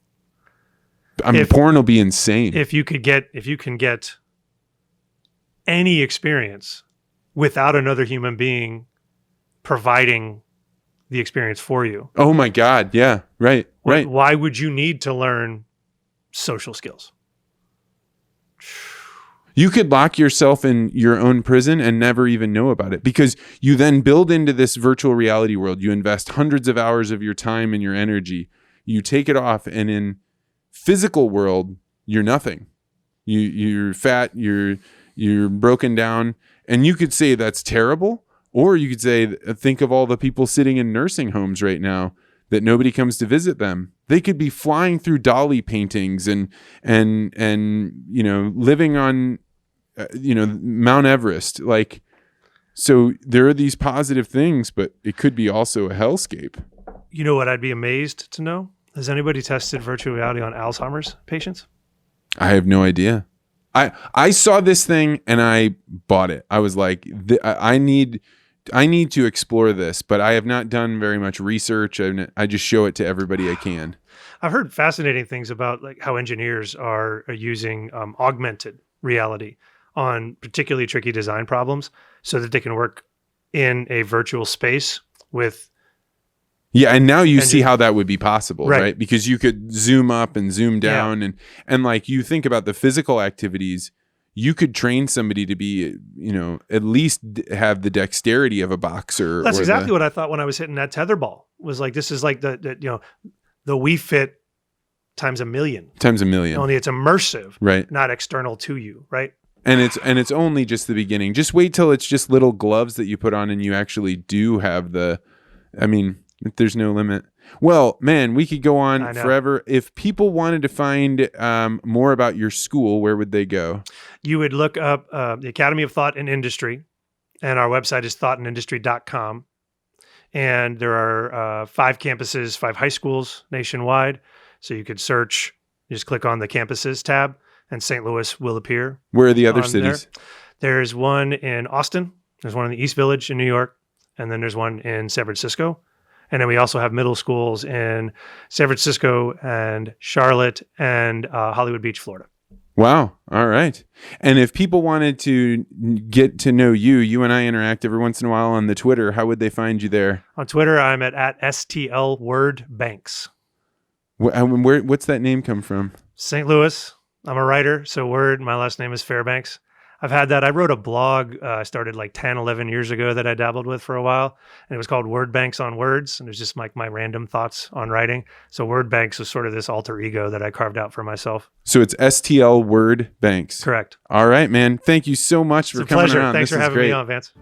Speaker 3: I mean, porn will be insane.
Speaker 1: If you can get any experience without another human being providing the experience for you.
Speaker 3: Oh my God. Yeah. Right. Right.
Speaker 1: Why would you need to learn social skills?
Speaker 3: You could lock yourself in your own prison and never even know about it, because you then build into this virtual reality world. You invest hundreds of hours of your time and your energy. You take it off, and in physical world, you're nothing. You're fat. You're broken down, and you could say that's terrible, or you could say, think of all the people sitting in nursing homes right now that nobody comes to visit them. They could be flying through dolly paintings and living on Mount Everest. Like, so there are these positive things, but it could be also a hellscape.
Speaker 1: You know what I'd be amazed to know? Has anybody tested virtual reality on Alzheimer's patients?
Speaker 3: I have no idea. I saw this thing and I bought it. I was like, I need I need to explore this, but I have not done very much research. I just show it to everybody I can.
Speaker 1: I've heard fascinating things about like how engineers are using augmented reality on particularly tricky design problems so that they can work in a virtual space with.
Speaker 3: Yeah, and now you see how that would be possible,
Speaker 1: Right.
Speaker 3: right? Because you could zoom up and zoom down, and like you think about the physical activities, you could train somebody to be, at least have the dexterity of a boxer.
Speaker 1: That's exactly what I thought when I was hitting that tetherball. Was like, this is like the Wii Fit times a million.
Speaker 3: Times a million.
Speaker 1: Only it's immersive,
Speaker 3: right?
Speaker 1: Not external to you, right?
Speaker 3: And it's only just the beginning. Just wait till it's just little gloves that you put on and you actually do have there's no limit. Well, man, we could go on forever. If people wanted to find more about your school, where would they go? You
Speaker 1: would look up the Academy of Thought and Industry, and our website is thoughtandindustry.com. And there are 5 campuses, 5 high schools nationwide. So you could search, just click on the campuses tab, and St. Louis will appear.
Speaker 3: Where are the other cities?
Speaker 1: There's one in Austin. There's one in the East Village in New York. And then there's one in San Francisco. And then we also have middle schools in San Francisco and Charlotte and Hollywood Beach, Florida.
Speaker 3: Wow. All right. And if people wanted to get to know you, you and I interact every once in a while on the Twitter. How would they find you there?
Speaker 1: On Twitter, I'm at STLWordBanks.
Speaker 3: What's that name come from?
Speaker 1: St. Louis. I'm a writer, so Word. My last name is Fairbanks. I've had that. I wrote a blog I started like 10, 11 years ago that I dabbled with for a while. And it was called Word Banks on Words. And it was just like my random thoughts on writing. So Word Banks was sort of this alter ego that I carved out for myself.
Speaker 3: So it's STL Word Banks.
Speaker 1: Correct.
Speaker 3: All right, man. Thank you so much for coming
Speaker 1: pleasure.
Speaker 3: around.
Speaker 1: Thanks for having me on, Vance.